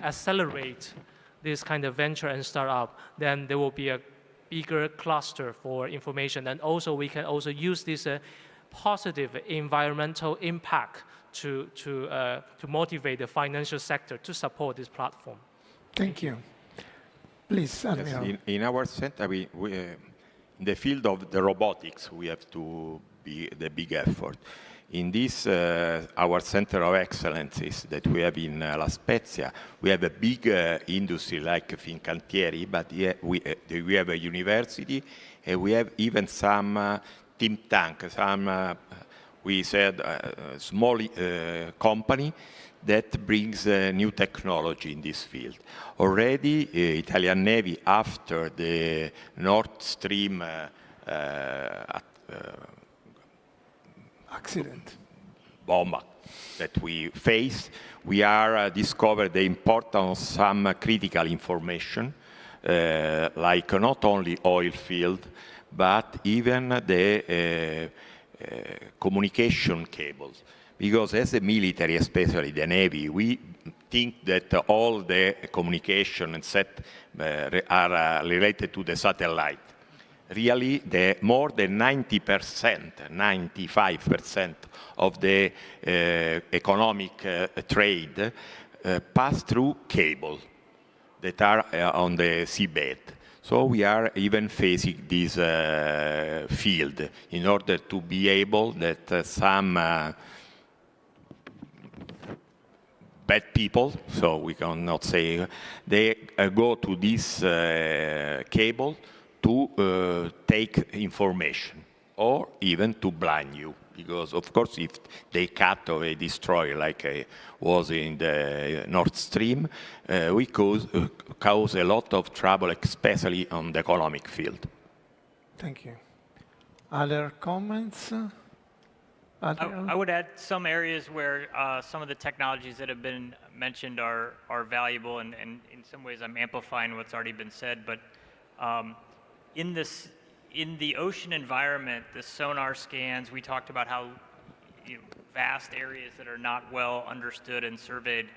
accelerate this kind of venture and startup, then there will be a bigger cluster for information. And also we can also use this positive environmental impact to motivate the financial sector to support this platform. Thank you. Please, Admiral. Yes, in our center, we in the field of the robotics, we have to be the big effort. In this, our center of excellences that we have in La Spezia, we have a big industry like Fincantieri, but we have a university, and we have even some think tank, some, we said, small company that brings new technology in this field. Already, Italian Navy, after the Nord Stream accident bomb that we face, we are discovered the importance of some critical information, like not only oil field, but even the communication cables. Because as a military, especially the Navy, we think that all the communication and are related to the satellite. Really, more than 95% of the economic trade pass through cable that are on the seabed. So we are even facing this field in order to be able that some bad people, so we cannot say, they go to this cable to take information, or even to blind you. Because, of course, if they cut or they destroy, like was in the Nord Stream, we cause a lot of trouble, especially on the economic field. Thank you. Other comments? I would add some areas where some of the technologies that have been mentioned are valuable, and in some ways I'm amplifying what's already been said, but in the ocean environment, the sonar scans, we talked about how vast areas that are not well understood and surveyed,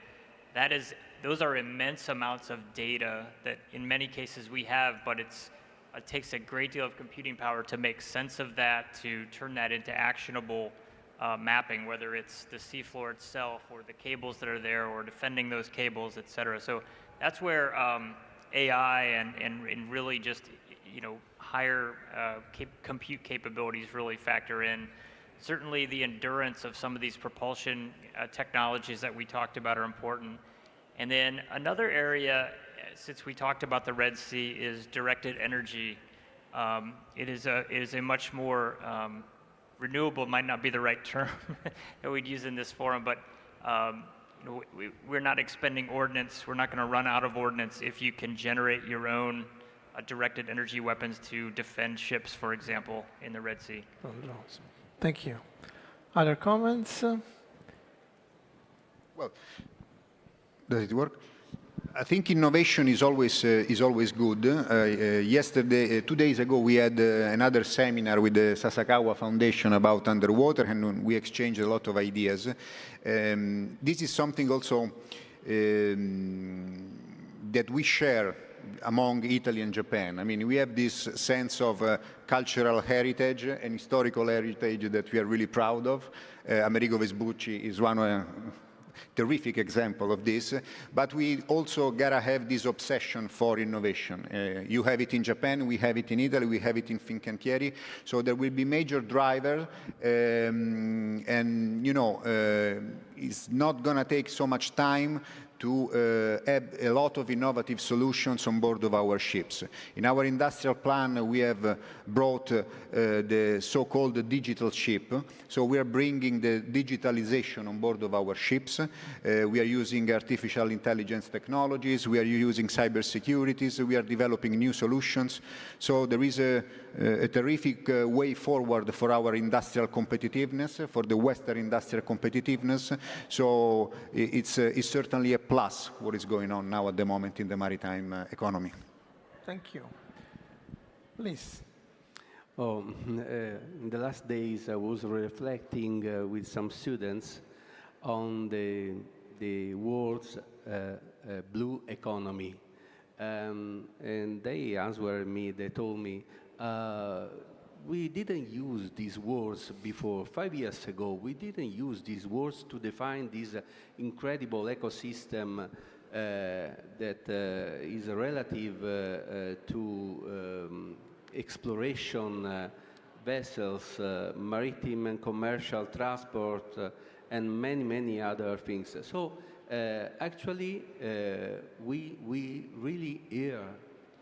those are immense amounts of data that in many cases we have, but it takes a great deal of computing power to make sense of that, to turn that into actionable mapping, whether it's the seafloor itself or the cables that are there or defending those cables, et cetera. So that's where AI and really just higher compute capabilities really factor in. Certainly the endurance of some of these propulsion technologies that we talked about are important. And then another area, since we talked about the Red Sea, is directed energy. It is a much more renewable, might not be the right term that we'd use in this forum, but we're not expending ordnance. We're not going to run out of ordnance if you can generate your own directed energy weapons to defend ships, for example, in the Red Sea. Thank you. Other comments? Well, does it work? I think innovation is always good. Yesterday, 2 days ago, we had another seminar with the Sasakawa Foundation about underwater, and we exchanged a lot of ideas. This is something also that we share among Italy and Japan. I mean, we have this sense of cultural heritage and historical heritage that we are really proud of. Amerigo Vespucci is one terrific example of this, but we also gotta have this obsession for innovation. You have it in Japan, we have it in Italy, we have it in Fincantieri, so there will be major driver, and it's not gonna take so much time to have a lot of innovative solutions on board of our ships. In our industrial plan, we have brought the so-called digital ship. So we are bringing the digitalization on board of our ships. We are using artificial intelligence technologies. We are using cybersecurity. We are developing new solutions. So there is a terrific way forward for our industrial competitiveness, for the Western industrial competitiveness. So it's certainly a plus what is going on now at the moment in the maritime economy. Thank you. Please. In the last days, I was reflecting with some students on the world's blue economy. And they answered me, they told me, we didn't use these words before. 5 years ago, we didn't use these words to define this incredible ecosystem that is relative to exploration vessels, maritime and commercial transport, and many, many other things. So actually, we really hear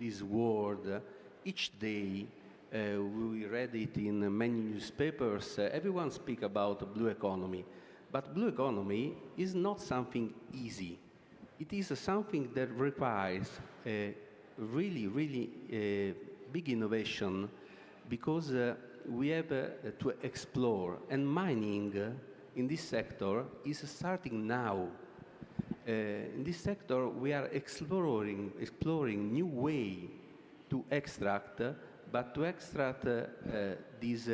this word each day. We read it in many newspapers. Everyone speaks about blue economy. But blue economy is not something easy. It is something that requires a really, really big innovation, because we have to explore. And mining in this sector is starting now. In this sector, we are exploring new way to extract, but to extract these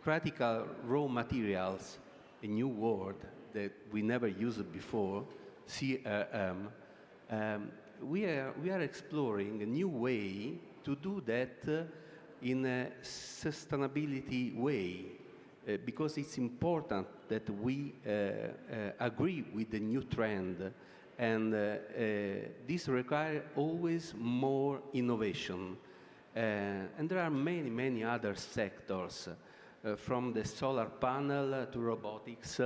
critical raw materials, a new word that we never used before, CRM. We are exploring a new way to do that in a sustainability way, because it's important that we agree with the new trend, and this requires always more innovation. And there are many, many other sectors, from the solar panel to robotics,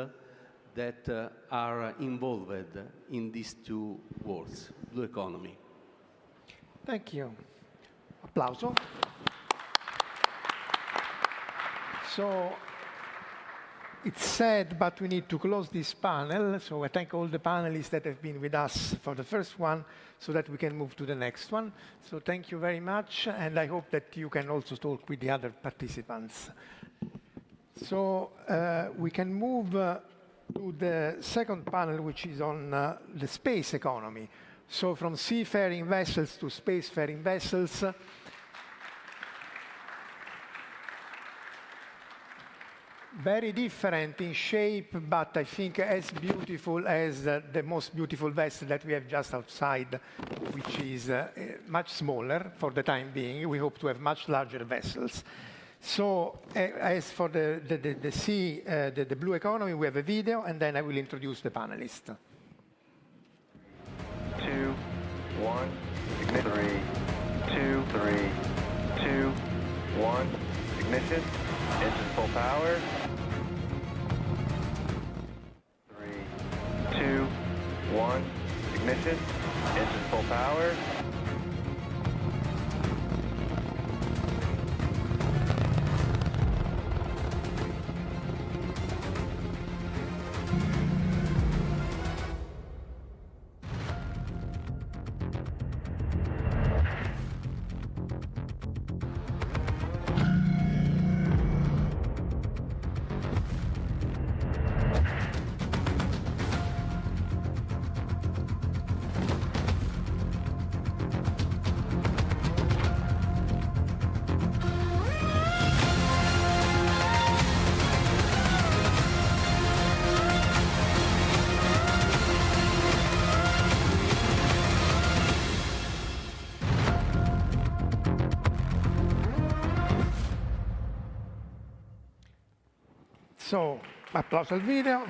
that are involved in these two words, blue economy. Thank you. Applauso. So it's sad, but we need to close this panel. So I thank all the panelists that have been with us for the first one, so that we can move to the next one. So thank you very much, and I hope that you can also talk with the other participants. So we can move to the second panel, which is on the space economy. So from seafaring vessels to spacefaring vessels. Very different in shape, but I think as beautiful as the most beautiful vessel that we have just outside, which is much smaller for the time being. We hope to have much larger vessels. So as for the sea, the blue economy, we have a video, and then I will introduce the panelists. 2, 1, ignite 3, 2, 3, 1, ignition, engine full power. 3, 2, 1, ignition, engine full power. So, applause al video.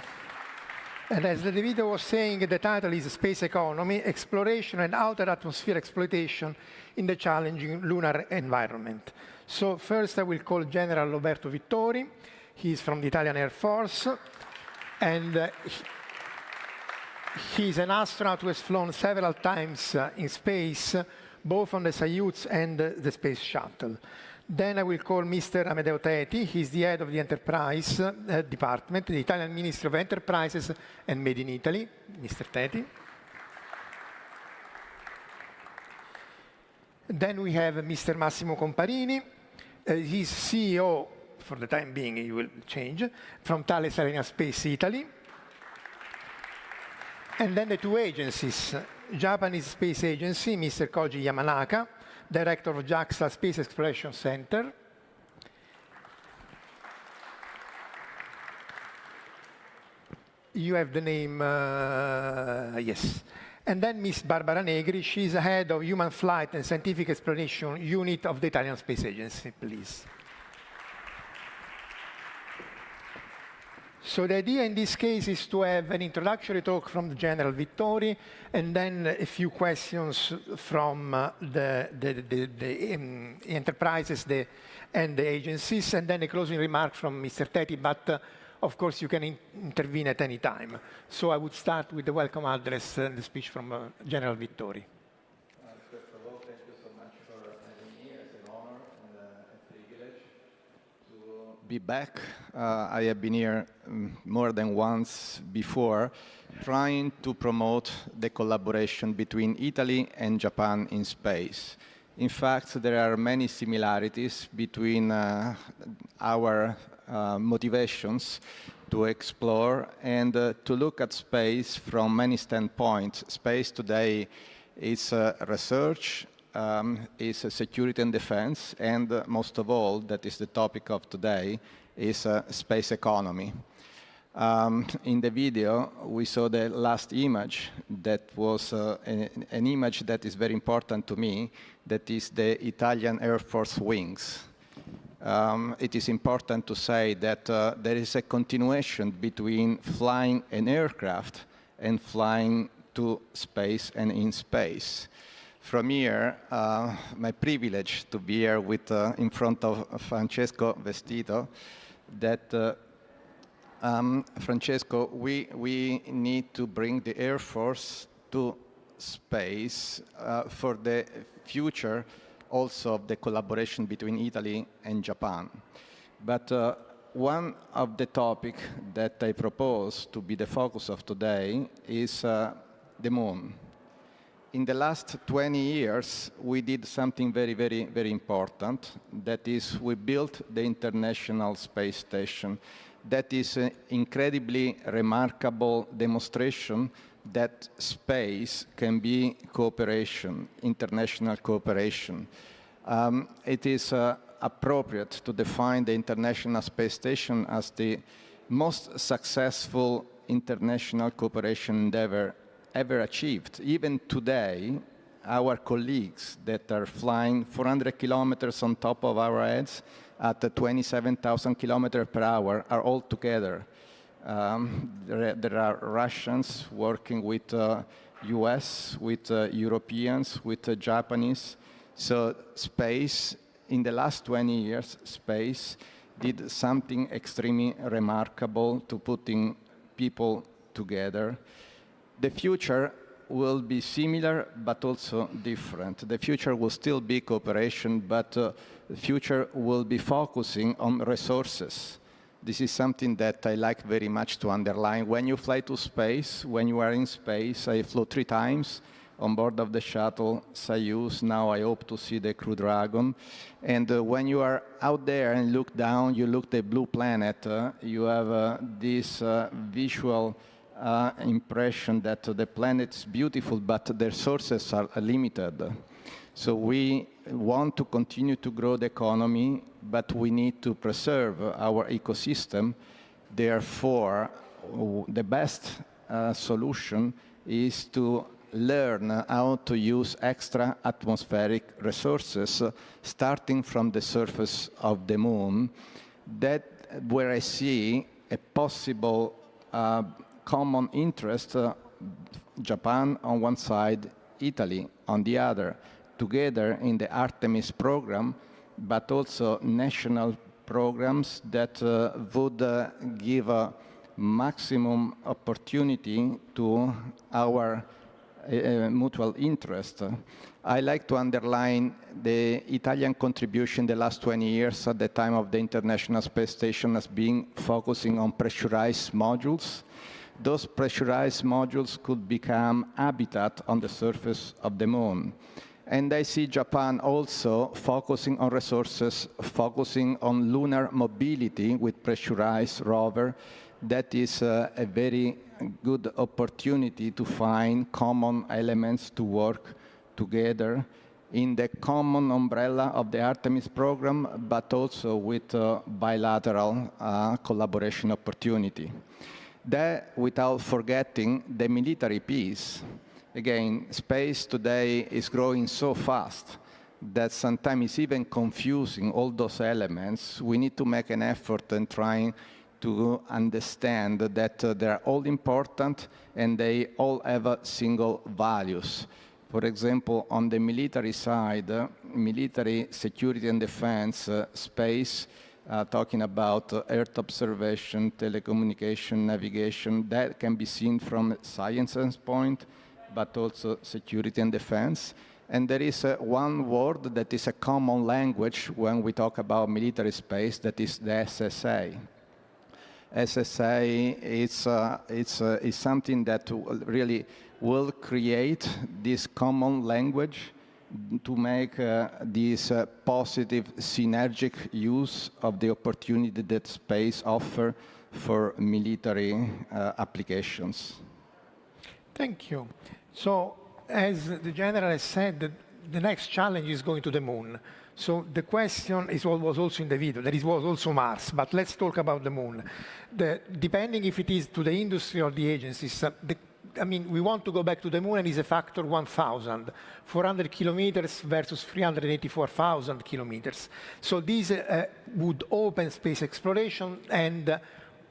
And as the video was saying, the title is Space Economy, Exploration and Outer Atmosphere Exploitation in the Challenging Lunar Environment. So first I will call General Roberto Vittori. He's from the Italian Air Force. And he's an astronaut who has flown several times in space, both on the Soyuz and the Space Shuttle. Then I will call Mr. Amedeo Teti. He's the head of the Enterprise Department, the Italian Ministry of Enterprises and Made in Italy. Mr. Teti. Then we have Mr. Massimo Comparini. He's CEO, for the time being he will change, from Thales Alenia Space Italy. And then the two agencies, Japanese Space Agency, Mr. Koji Yamanaka, Director of JAXA Space Exploration Center. You have the name, yes. And then Miss Barbara Negri, she's the head of Human Flight and Scientific Exploration Unit of the Italian Space Agency, please. So the idea in this case is to have an introductory talk from the General Vittori, and then a few questions from the enterprises and the agencies, and then a closing remark from Mr. Teti, but of course you can intervene at any time. So I would start with the welcome address and the speech from General Vittori. First of all, thank you so much for having me. It's an honor and a privilege to be back. I have been here more than once before, trying to promote the collaboration between Italy and Japan in space. In fact, there are many similarities between our motivations to explore and to look at space from many standpoints. Space today is research, is security and defense, and most of all, that is the topic of today, is space economy. In the video, we saw the last image that was an image that is very important to me, that is the Italian Air Force wings. It is important to say that there is a continuation between flying an aircraft and flying to space and in space. From here, my privilege to be here with, in front of Francesco Vestito, that Francesco, we need to bring the Air Force to space for the future also of the collaboration between Italy and Japan. But one of the topics that I propose to be the focus of today is the moon. In the last 20 years, we did something very, very, very important. That is, we built the International Space Station. That is an incredibly remarkable demonstration that space can be cooperation, international cooperation. It is appropriate to define the International Space Station as the most successful international cooperation endeavor ever achieved. Even today, our colleagues that are flying 400 kilometers on top of our heads at 27,000 kilometers per hour are all together. There are Russians working with US, with Europeans, with Japanese. So space in the last 20 years, space did something extremely remarkable to putting people together. The future will be similar, but also different. The future will still be cooperation, but the future will be focusing on resources. This is something that I like very much to underline. When you fly to space, when you are in space, I flew 3 times on board of the shuttle Soyuz. Now I hope to see the Crew Dragon. And when you are out there and look down, you look at the blue planet, you have this visual impression that the planet is beautiful, but the resources are limited. So we want to continue to grow the economy, but we need to preserve our ecosystem. Therefore, the best solution is to learn how to use extra atmospheric resources, starting from the surface of the moon. That where I see a possible common interest, Japan on one side, Italy on the other, together in the Artemis program, but also national programs that would give a maximum opportunity to our mutual interest. I like to underline the Italian contribution the last 20 years at the time of the International Space Station as being focusing on pressurized modules. Those pressurized modules could become habitat on the surface of the moon. And I see Japan also focusing on resources, focusing on lunar mobility with pressurized rover. That is a very good opportunity to find common elements to work together in the common umbrella of the Artemis program, but also with bilateral collaboration opportunity. That without forgetting the military piece. Again, space today is growing so fast that sometimes it's even confusing all those elements. We need to make an effort in trying to understand that they're all important and they all have single values. For example, on the military side, military security and defense, space, talking about Earth observation, telecommunication, navigation, that can be seen from a science standpoint, but also security and defense. And there is one word that is a common language when we talk about military space, that is the SSA. SSA is something that really will create this common language to make this positive synergic use of the opportunity that space offers for military applications. Thank you. So, as the General has said, the next challenge is going to the moon. So the question was also in the video, that it was also Mars, but let's talk about the moon. Depending if it is to the industry or the agencies, we want to go back to the moon and it's a factor 1,000, 400 kilometers versus 384,000 kilometers. So this would open space exploration and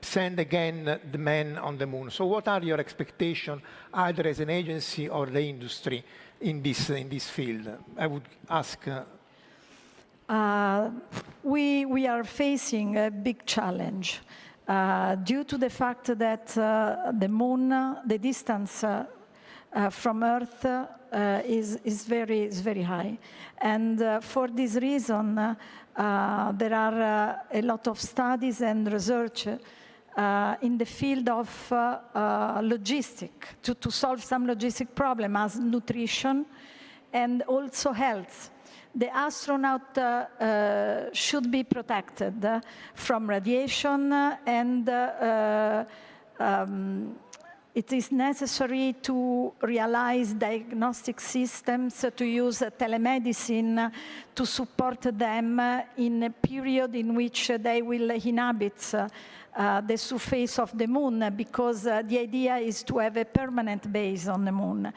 send again the man on the moon. So what are your expectations, either as an agency or the industry in this field? I would ask. We are facing a big challenge due to the fact that the moon, the distance from Earth is very high. And for this reason, there are a lot of studies and research in the field of logistics to solve some logistic problem as nutrition and also health. The astronaut should be protected from radiation, and it is necessary to realize diagnostic systems, to use telemedicine to support them in a period in which they will inhabit the surface of the moon, because the idea is to have a permanent base on the moon.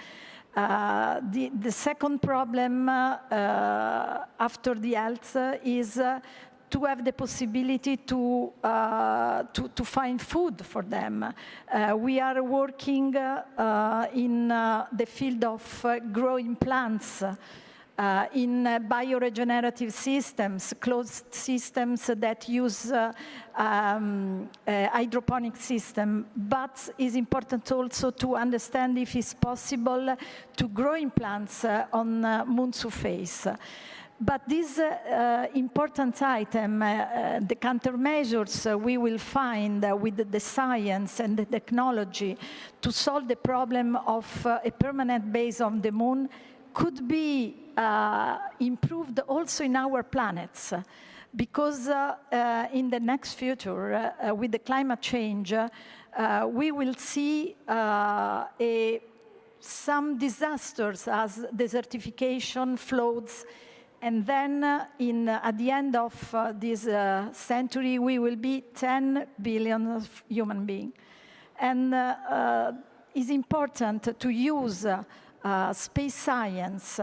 The second problem after the health is to have the possibility to find food for them. We are working in the field of growing plants in bioregenerative systems, closed systems that use hydroponic system, but it's important also to understand if it's possible to growing plants on moon surface. But this important item, the countermeasures we will find with the science and the technology to solve the problem of a permanent base on the moon could be improved also in our planets. Because in the next future, with the climate change, we will see some disasters as desertification, floods, and then at the end of this century, we will be 10 billion human beings. And it's important to use space science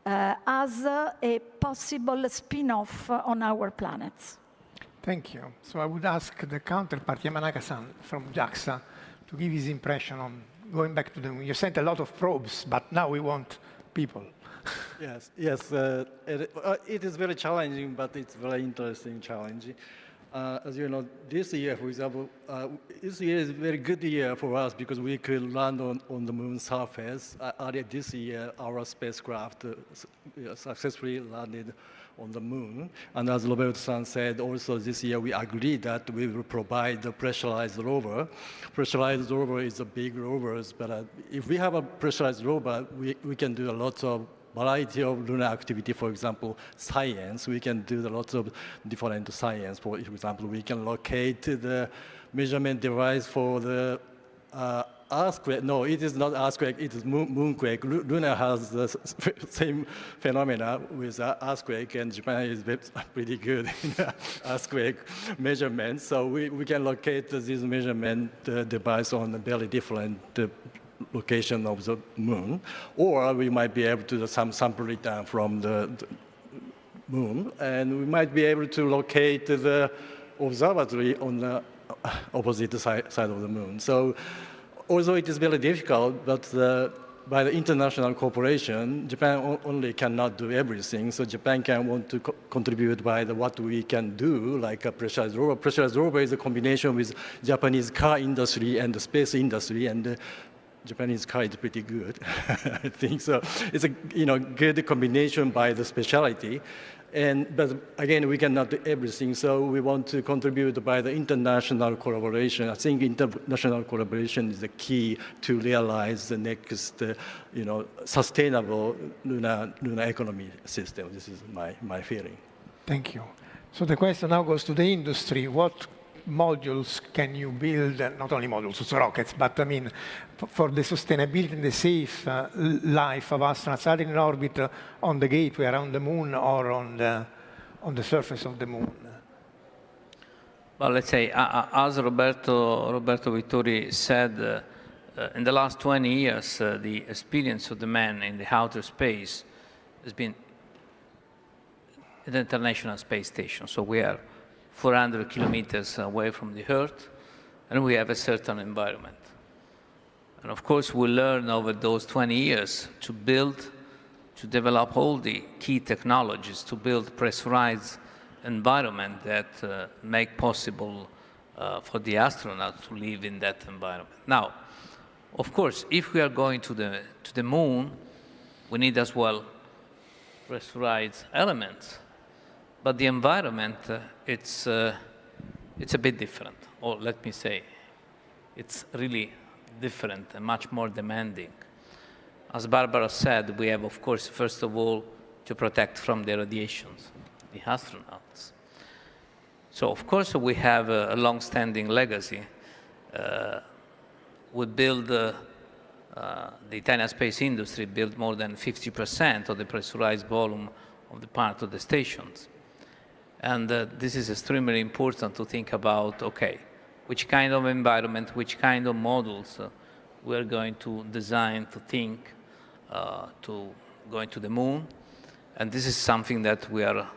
as a possible spin-off on our planets. Thank you. So I would ask the counterpart, Yamanaka-san from JAXA, to give his impression on going back to the moon. You sent a lot of probes, but now we want people. Yes, it is very challenging, but it's very interesting challenge. As you know, this year, for example, this year is a very good year for us because we could land on the moon surface. Earlier this year, our spacecraft successfully landed on the moon. And as Roberto-san said, also this year we agreed that we will provide the pressurized rover. Pressurized rover is a big rovers, but if we have a pressurized rover, we can do a lot of variety of lunar activity. For example, science, we can do lots of different science. For example, we can locate the measurement device for the earthquake. No, it is not earthquake, it is moonquake. Luna has the same phenomena with earthquake, and Japan is pretty good in earthquake measurements. So we can locate this measurement device on a very different location of the moon, or we might be able to do some sample return from the moon, and we might be able to locate the observatory on the opposite side of the moon. So although it is very difficult, but by the international cooperation, Japan only cannot do everything. So Japan can want to contribute by what we can do, like a pressurized rover. Pressurized rover is a combination with Japanese car industry and the space industry, and Japanese car is pretty good, I think. So it's a good combination by the specialty. But again, we cannot do everything, so we want to contribute by the international collaboration. I think international collaboration is the key to realize the next, sustainable lunar economy system. This is my feeling. Thank you. So the question now goes to the industry. What modules can you build, not only modules, also rockets, but I mean, for the sustainability and the safe life of astronauts either in orbit on the gateway around the moon or on the surface of the moon? Well, let's say, as Roberto Vittori said, in the last 20 years, the experience of the man in the outer space has been at the International Space Station. So we are 400 kilometers away from the Earth, and we have a certain environment. And of course, we learn over those 20 years to develop all the key technologies to build pressurized environment that make possible for the astronauts to live in that environment. Now, of course, if we are going to the moon, we need as well pressurized elements. But the environment, it's a bit different, or let me say, it's really different and much more demanding. As Barbara said, we have, of course, first of all, to protect from the radiations, the astronauts. So, of course, we have a long-standing legacy. We build, the Italian space industry built more than 50% of the pressurized volume of the part of the stations. And this is extremely important to think about, okay, which kind of environment, which kind of models we're going to design to think to going to the moon. And this is something that we are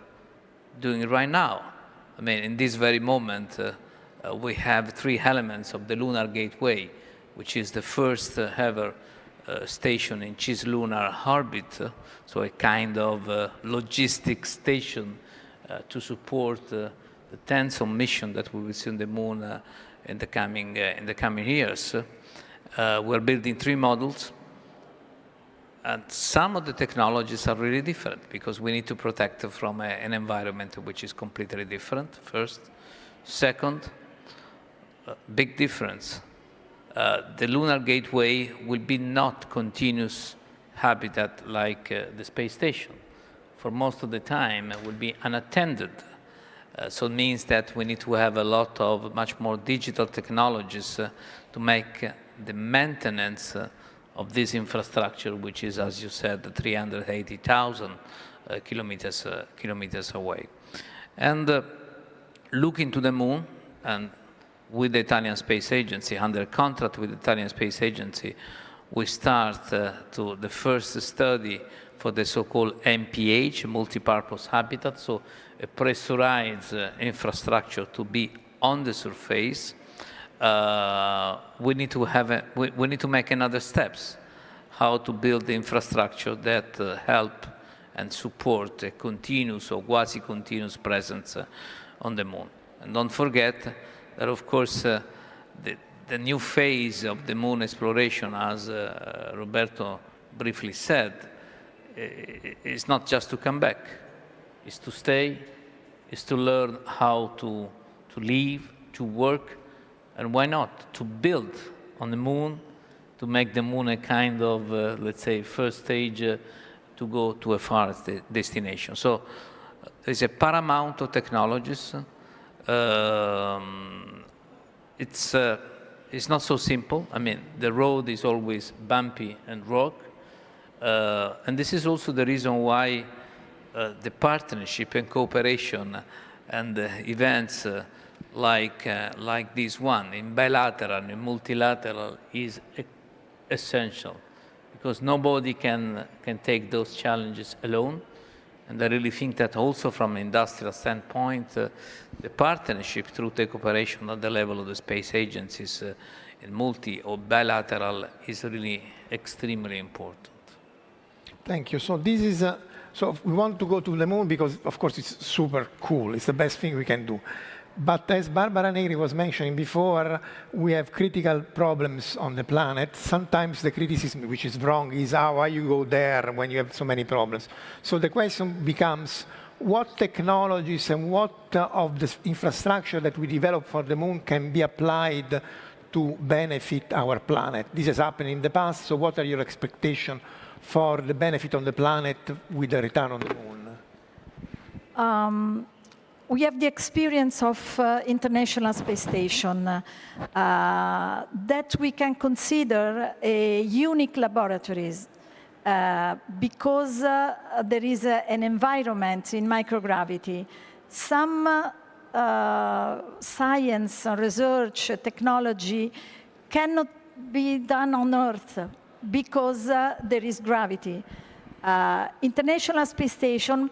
doing right now. I mean, in this very moment, we have 3 elements of the Lunar Gateway, which is the first ever station in cislunar orbit, so a kind of logistics station to support the tens of missions that we will see on the moon in the coming years. We're building 3 models, and some of the technologies are really different because we need to protect from an environment which is completely different, first. Second, big difference. The lunar gateway will be not continuous habitat like the space station. For most of the time, it will be unattended. So it means that we need to have a lot of much more digital technologies to make the maintenance of this infrastructure, which is, as you said, 380,000 kilometers away. And looking to the moon, and with the Italian Space Agency, under contract with the Italian Space Agency, we start to the first study for the so-called MPH, multipurpose habitat, so a pressurized infrastructure to be on the surface. We need to make another steps, how to build the infrastructure that help and support a continuous or quasi-continuous presence on the moon. And don't forget that, of course, the new phase of the moon exploration, as Roberto briefly said, is not just to come back. It's to stay, it's to learn how to live, to work, and why not, to build on the moon, to make the moon a kind of, let's say, first stage to go to a far destination. So there's a paramount of technologies. It's not so simple. I mean, the road is always bumpy and rock. And this is also the reason why the partnership and cooperation and events like this one, in bilateral, in multilateral, is essential. Because nobody can take those challenges alone. And I really think that also from an industrial standpoint, the partnership through the cooperation at the level of the space agencies in multi or bilateral is really extremely important. Thank you. So this is, so we want to go to the moon because, of course, it's super cool. It's the best thing we can do. But as Barbara Negri was mentioning before, we have critical problems on the planet. Sometimes the criticism, which is wrong, is why you go there when you have so many problems. So the question becomes, what technologies and what of the infrastructure that we develop for the moon can be applied to benefit our planet? This has happened in the past, so what are your expectations for the benefit on the planet with the return on the moon? We have the experience of International Space Station that we can consider a unique laboratories because there is an environment in microgravity. Some science, research, technology cannot be done on Earth because there is gravity. International Space Station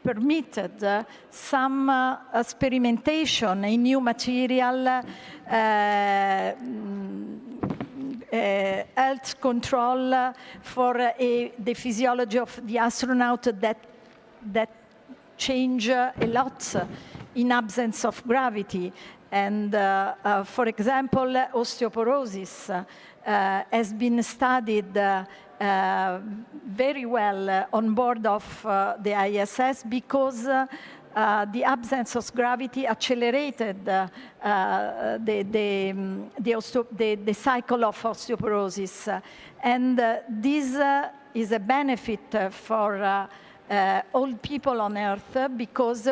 permitted some experimentation in new material, health control for the physiology of the astronaut that change a lot in absence of gravity. And for example, osteoporosis has been studied very well on board of the ISS because the absence of gravity accelerated the cycle of osteoporosis. And this is a benefit for all people on Earth because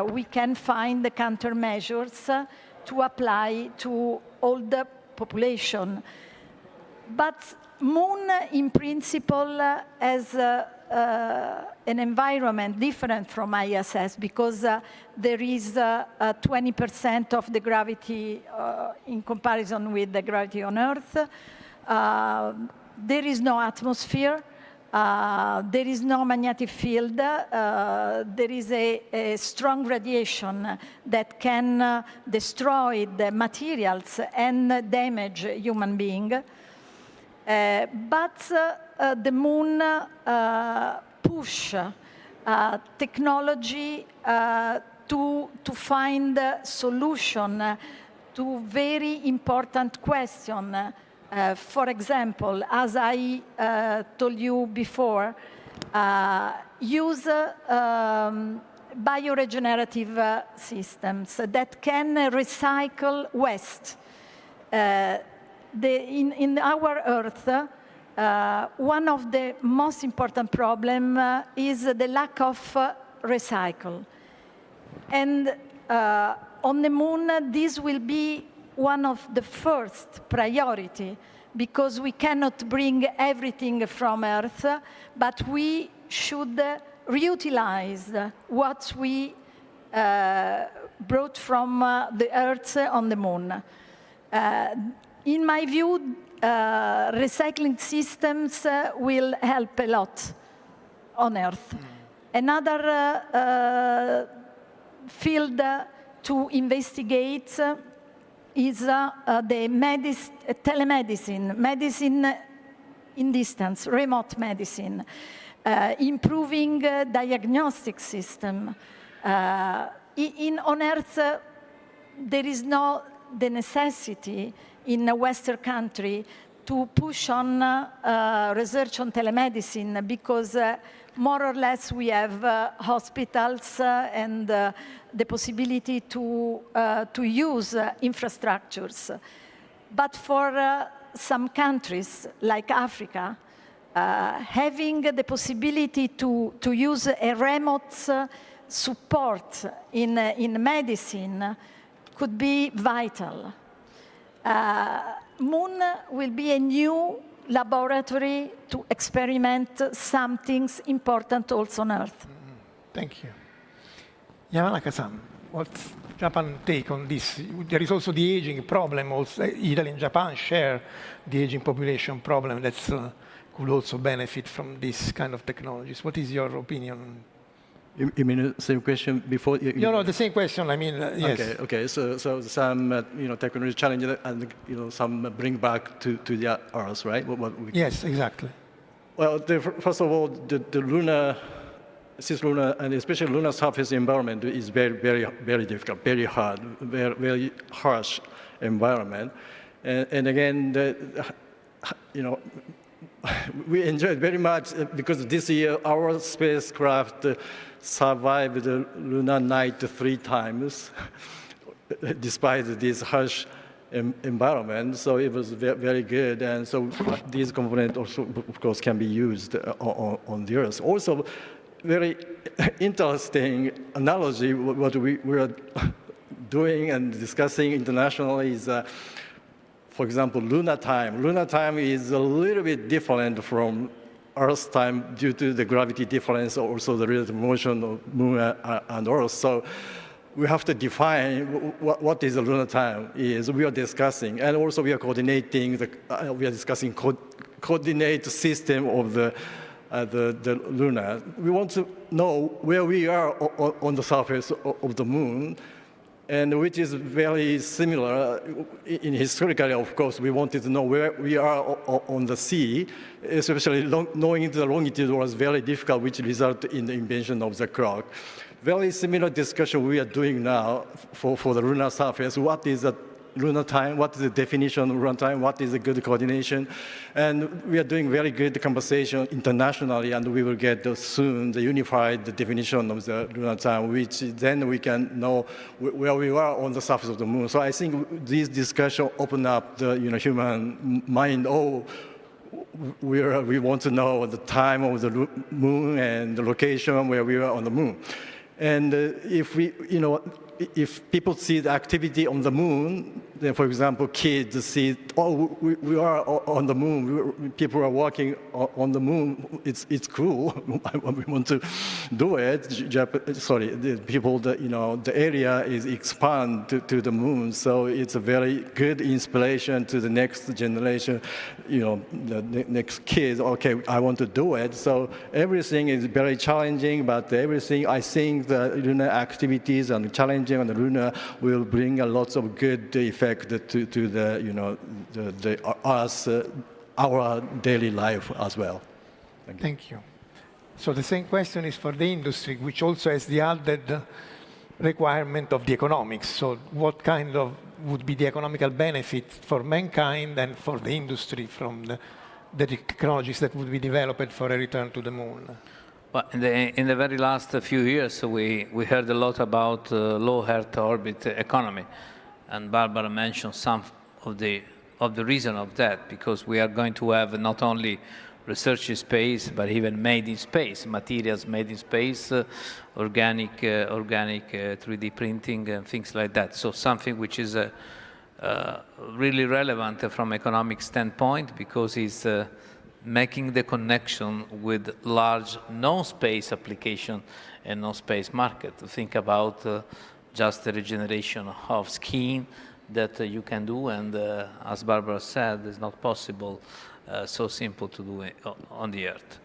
we can find the countermeasures to apply to all the population. But Moon, in principle, has an environment different from ISS because there is 20% of the gravity in comparison with the gravity on Earth. There is no atmosphere. There is no magnetic field. There is a strong radiation that can destroy the materials and damage human beings. But the moon push technology to find a solution to very important questions. For example, as I told you before, use bioregenerative systems that can recycle waste. In our Earth, one of the most important problems is the lack of recycle. And on the moon, this will be one of the first priority, because we cannot bring everything from Earth, but we should reutilize what we brought from the Earth on the moon. In my view, recycling systems will help a lot on Earth. Another field to investigate is the telemedicine, medicine in distance, remote medicine, improving diagnostic system. On Earth, there is no the necessity in a Western country to push on research on telemedicine, because more or less we have hospitals and the possibility to use infrastructures. But for some countries like Africa, having the possibility to use a remote support in medicine could be vital. Moon will be a new laboratory to experiment some things important also on Earth. Thank you. Yamanaka-san, what's Japan take on this? There is also the aging problem. Also, Italy and Japan share the aging population problem that could also benefit from this kind of technologies. What is your opinion? You mean the same question before? No, the same question. I mean, yes. Okay. So some technology challenge and some bring back to the Earth, right? Yes, exactly. Well, first of all, the lunar, cislunar, and especially lunar surface environment is very difficult, very hard, very harsh environment, and again, we enjoy it very much because this year our spacecraft survived the lunar night 3 times, despite this harsh environment. So it was very good, and so these components also, of course, can be used on the Earth. Also, very interesting analogy. What we are doing and discussing internationally is, for example, lunar time. Lunar time is a little bit different from Earth time due to the gravity difference, also the relative motion of Moon and Earth. So we have to define what is the lunar time is. We are discussing, and also we are coordinating. We are discussing coordinate system of the lunar. We want to know where we are on the surface of the Moon, and which is very similar in historically, of course. We wanted to know where we are on the sea, especially knowing the longitude was very difficult, which resulted in the invention of the clock. Very similar discussion we are doing now for the lunar surface. What is the lunar time? What is the definition of lunar time? What is a good coordination? And we are doing very good conversation internationally, and we will get soon the unified definition of the lunar time, which then we can know where we are on the surface of the Moon. So I think this discussion open up the human mind. We want to know the time of the Moon and the location where we are on the Moon. And if if people see the activity on the Moon, then, for example, kids see, we are on the Moon. People are walking on the Moon. It's cool. We want to do it. The people, the area is expand to the Moon. So it's a very good inspiration to the next generation. The next kids. Okay, I want to do it. So everything is very challenging, but everything, I think the lunar activities and challenging on the lunar will bring a lot of good effect to the the Earth our daily life as well. Thank you. So the same question is for the industry, which also has the added requirement of the economics. So what kind of would be the economical benefit for mankind and for the industry from the technologies that would be developed for a return to the moon? Well, in the very last few years, we heard a lot about low Earth orbit economy, and Barbara mentioned some of the reason of that, because we are going to have not only research in space, but even made in space, materials made in space, organic 3D printing and things like that. So something which is really relevant from economic standpoint, because it's making the connection with large non-space application and non-space market. Think about just the regeneration of skin that you can do, and as Barbara said, it's not possible so simple to do it on the Earth.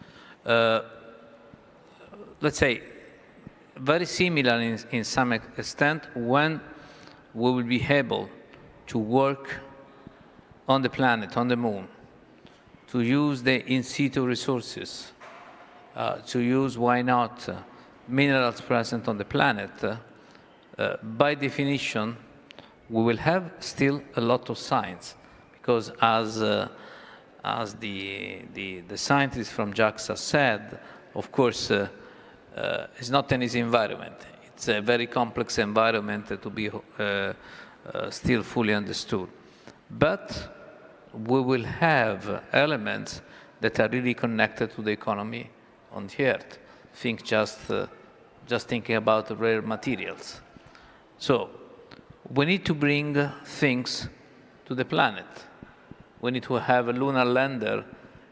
Let's say, very similar in some extent when we will be able to work on the planet, on the moon, to use the in situ resources, to use, why not, minerals present on the planet. By definition, we will have still a lot of science, because as the scientists from JAXA said, of course, it's not an easy environment. It's a very complex environment to be still fully understood. But we will have elements that are really connected to the economy on the Earth. Think just thinking about rare materials. So we need to bring things to the planet. We need to have a lunar lander,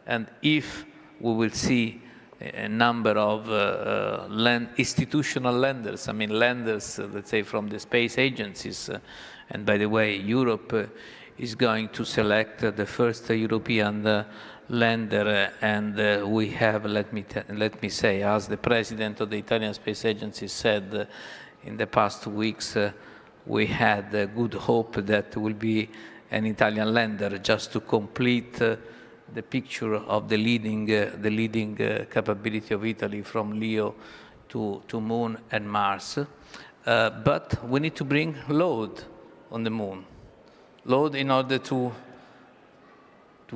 and if we will see a number of institutional landers, I mean landers, let's say, from the space agencies, and by the way, Europe is going to select the first European lander, and we have, let me say, as the president of the Italian Space Agency said in the past weeks, we had good hope that there will be an Italian lander, just to complete the picture of the leading capability of Italy from LEO to Moon and Mars. But we need to bring load on the Moon, load in order to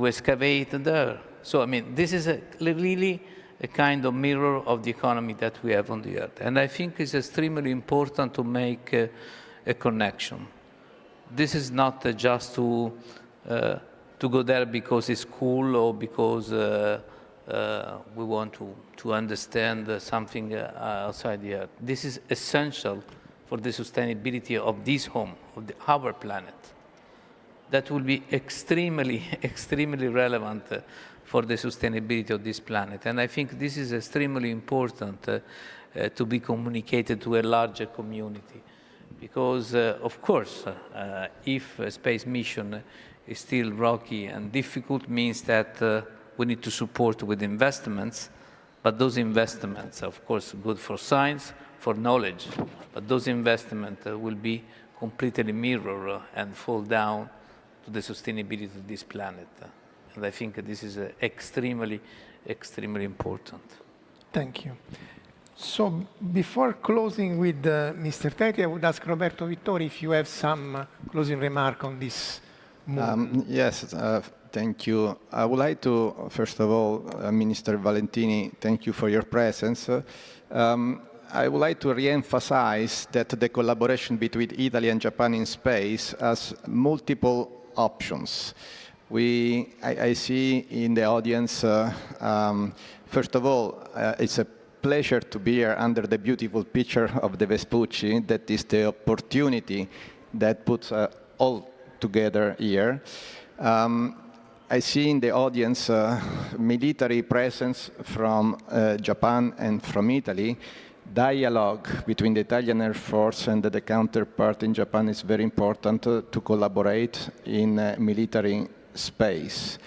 excavate there. So, I mean, this is really a kind of mirror of the economy that we have on the Earth. And I think it's extremely important to make a connection. This is not just to go there because it's cool or because we want to understand something outside the Earth. This is essential for the sustainability of this home, of our planet. That will be extremely relevant for the sustainability of this planet. And I think this is extremely important to be communicated to a larger community. Because, of course, if a space mission is still rocky and difficult, means that we need to support with investments, but those investments are, of course, good for science, for knowledge, but those investments will be completely mirror and fall down to the sustainability of this planet. And I think this is extremely important. Thank you. So before closing with Mr. Teti, I would ask Roberto Vittori if you have some closing remark on this move. Yes, thank you. I would like to, first of all, Minister Valentini, thank you for your presence. I would like to re-emphasize that the collaboration between Italy and Japan in space has multiple options. I see in the audience, first of all, it's a pleasure to be here under the beautiful picture of the Vespucci. That is the opportunity that puts all together here. I see in the audience military presence from Japan and from Italy. Dialogue between the Italian Air Force and the counterpart in Japan is very important to collaborate in military space.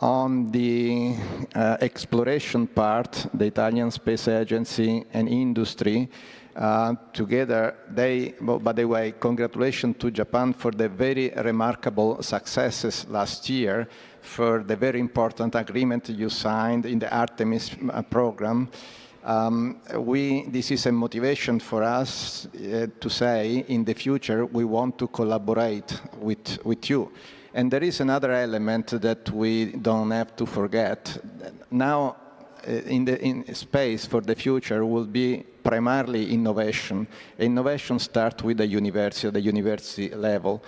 On the exploration part, the Italian Space Agency and industry together, by the way, congratulations to Japan for the very remarkable successes last year, for the very important agreement you signed in the Artemis program. This is a motivation for us to say in the future we want to collaborate with you. And there is another element that we don't have to forget. Now, in space for the future will be primarily innovation. Innovation starts with the university level.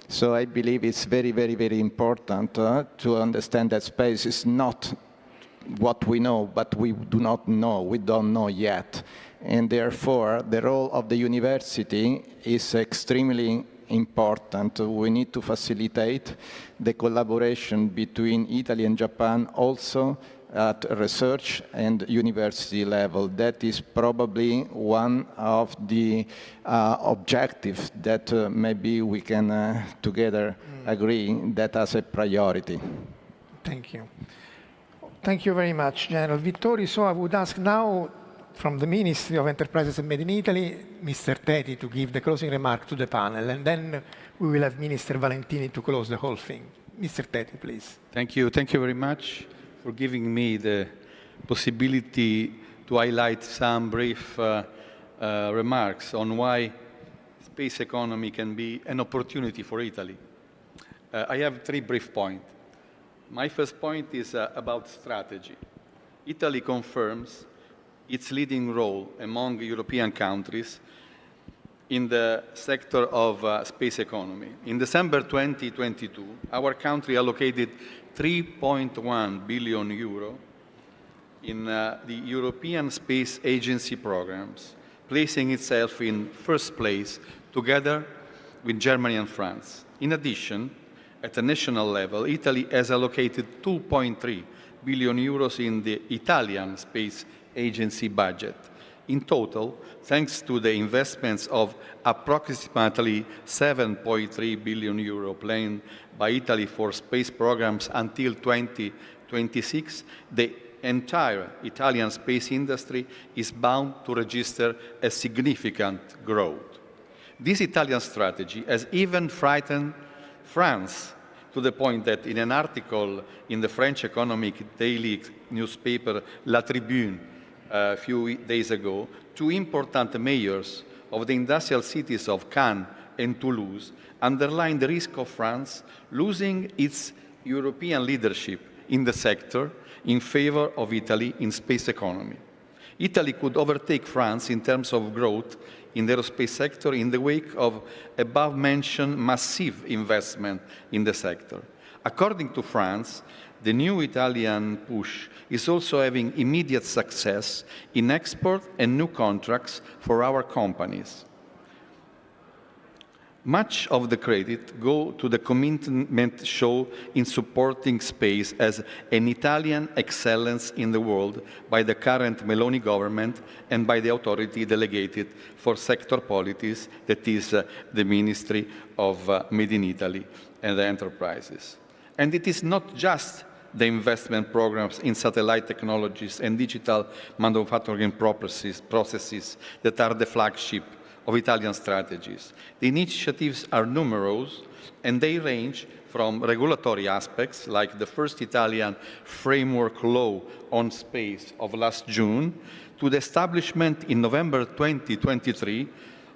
So I believe it's very, very, very important to understand that space is not what we know, but we do not know, we don't know yet. And therefore, the role of the university is extremely important. We need to facilitate the collaboration between Italy and Japan also at research and university level. That is probably one of the objectives that maybe we can together agree that as a priority. Thank you. Thank you very much, General Vittori. So I would ask now from the Ministry of Enterprises and Made in Italy, Mr. Teti, to give the closing remark to the panel, and then we will have Minister Valentini to close the whole thing. Mr. Teti, please. Thank you. Thank you very much for giving me the possibility to highlight some brief remarks on why space economy can be an opportunity for Italy. I have 3 brief points. My first point is about strategy. Italy confirms its leading role among European countries in the sector of space economy. In December 2022, our country allocated 3.1 billion euro in the European Space Agency programs, placing itself in first place together with Germany and France. In addition, at the national level, Italy has allocated 2.3 billion euros in the Italian Space Agency budget. In total, thanks to the investments of approximately 7.3 billion euro planned by Italy for space programs until 2026, the entire Italian space industry is bound to register a significant growth. This Italian strategy has even frightened France, to the point that in an article in the French economic daily newspaper La Tribune a few days ago, 2 important mayors of the industrial cities of Cannes and Toulouse underlined the risk of France losing its European leadership in the sector in favor of Italy in space economy. Italy could overtake France in terms of growth in the aerospace sector in the wake of above-mentioned massive investment in the sector. According to France, the new Italian push is also having immediate success in export and new contracts for our companies. Much of the credit goes to the commitment shown in supporting space as an Italian excellence in the world by the current Meloni government and by the authority delegated for sector policies, that is the Ministry of Made in Italy and the enterprises. And it is not just the investment programs in satellite technologies and digital manufacturing processes that are the flagship of Italian strategies. The initiatives are numerous, and they range from regulatory aspects, like the first Italian framework law on space of last June, to the establishment in November 2023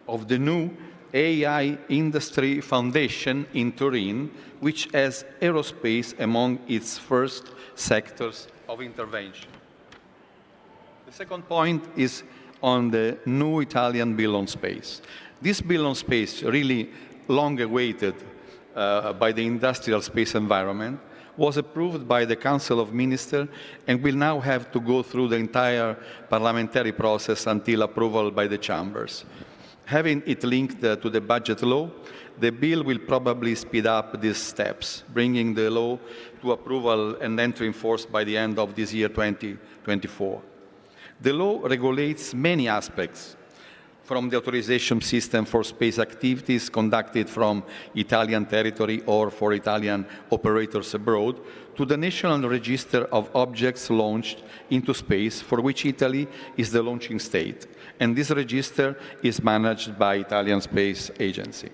of the new AI Industry Foundation in Turin, which has aerospace among its first sectors of intervention. The second point is on the new Italian bill on space. This bill on space, really long awaited by the industrial space environment, was approved by the Council of Ministers and will now have to go through the entire parliamentary process until approval by the chambers. Having it linked to the budget law, the bill will probably speed up these steps, bringing the law to approval and entry in force by the end of this year, 2024. The law regulates many aspects, from the authorization system for space activities conducted from Italian territory or for Italian operators abroad, to the National Register of Objects Launched into Space, for which Italy is the launching state. And this register is managed by Italian Space Agency.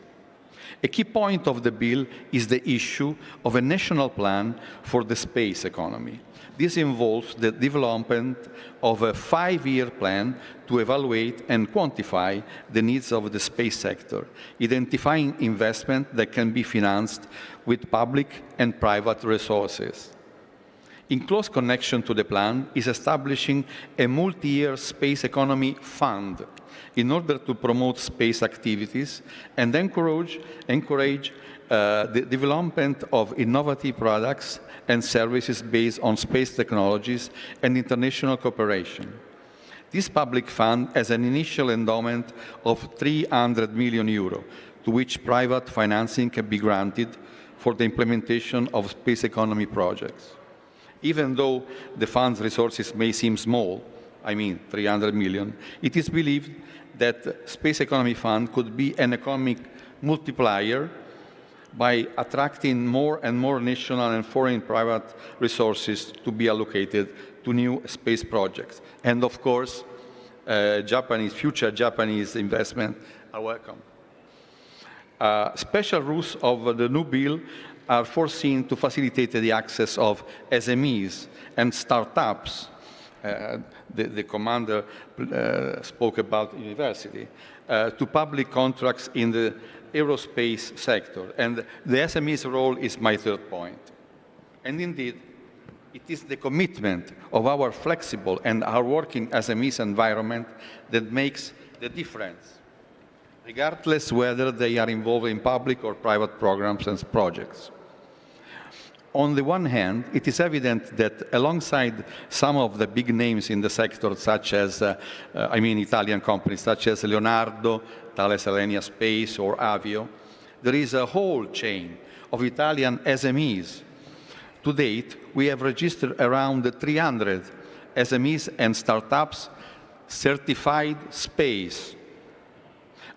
A key point of the bill is the issue of a national plan for the space economy. This involves the development of a 5-year plan to evaluate and quantify the needs of the space sector, identifying investment that can be financed with public and private resources. In close connection to the plan is establishing a multi-year space economy fund in order to promote space activities and encourage the development of innovative products and services based on space technologies and international cooperation. This public fund has an initial endowment of 300 million euro, to which private financing can be granted for the implementation of space economy projects. Even though the fund's resources may seem small, I mean 300 million, it is believed that the Space Economy Fund could be an economic multiplier by attracting more and more national and foreign private resources to be allocated to new space projects. And of course, future Japanese investment are welcome. Special rules of the new bill are foreseen to facilitate the access of SMEs and startups. The commander spoke about university, to public contracts in the aerospace sector. And the SME's role is my third point. And indeed, it is the commitment of our flexible and hardworking SMEs environment that makes the difference, regardless whether they are involved in public or private programs and projects. On the one hand, it is evident that alongside some of the big names in the sector, such as, Italian companies, such as Leonardo, Thales Alenia Space, or Avio, there is a whole chain of Italian SMEs. To date, we have registered around 300 SMEs and startups certified space.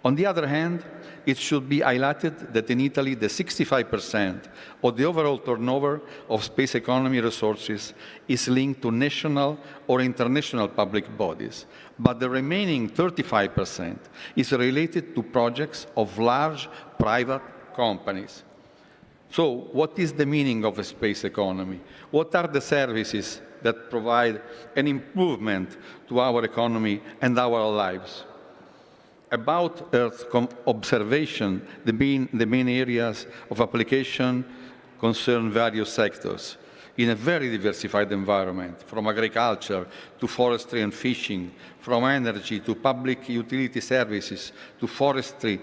On the other hand, it should be highlighted that in Italy, the 65% of the overall turnover of space economy resources is linked to national or international public bodies, but the remaining 35% is related to projects of large private companies. So, what is the meaning of a space economy? What are the services that provide an improvement to our economy and our lives? About Earth observation, the main areas of application concern various sectors in a very diversified environment, from agriculture to forestry and fishing, from energy to public utility services to forestry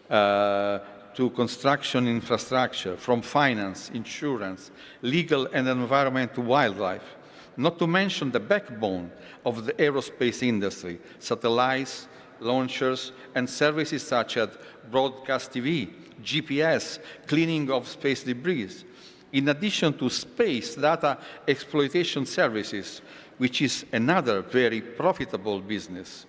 to construction infrastructure, from finance, insurance, legal and environment to wildlife, not to mention the backbone of the aerospace industry, satellites, launchers, and services such as broadcast TV, GPS, cleaning of space debris, in addition to space data exploitation services, which is another very profitable business,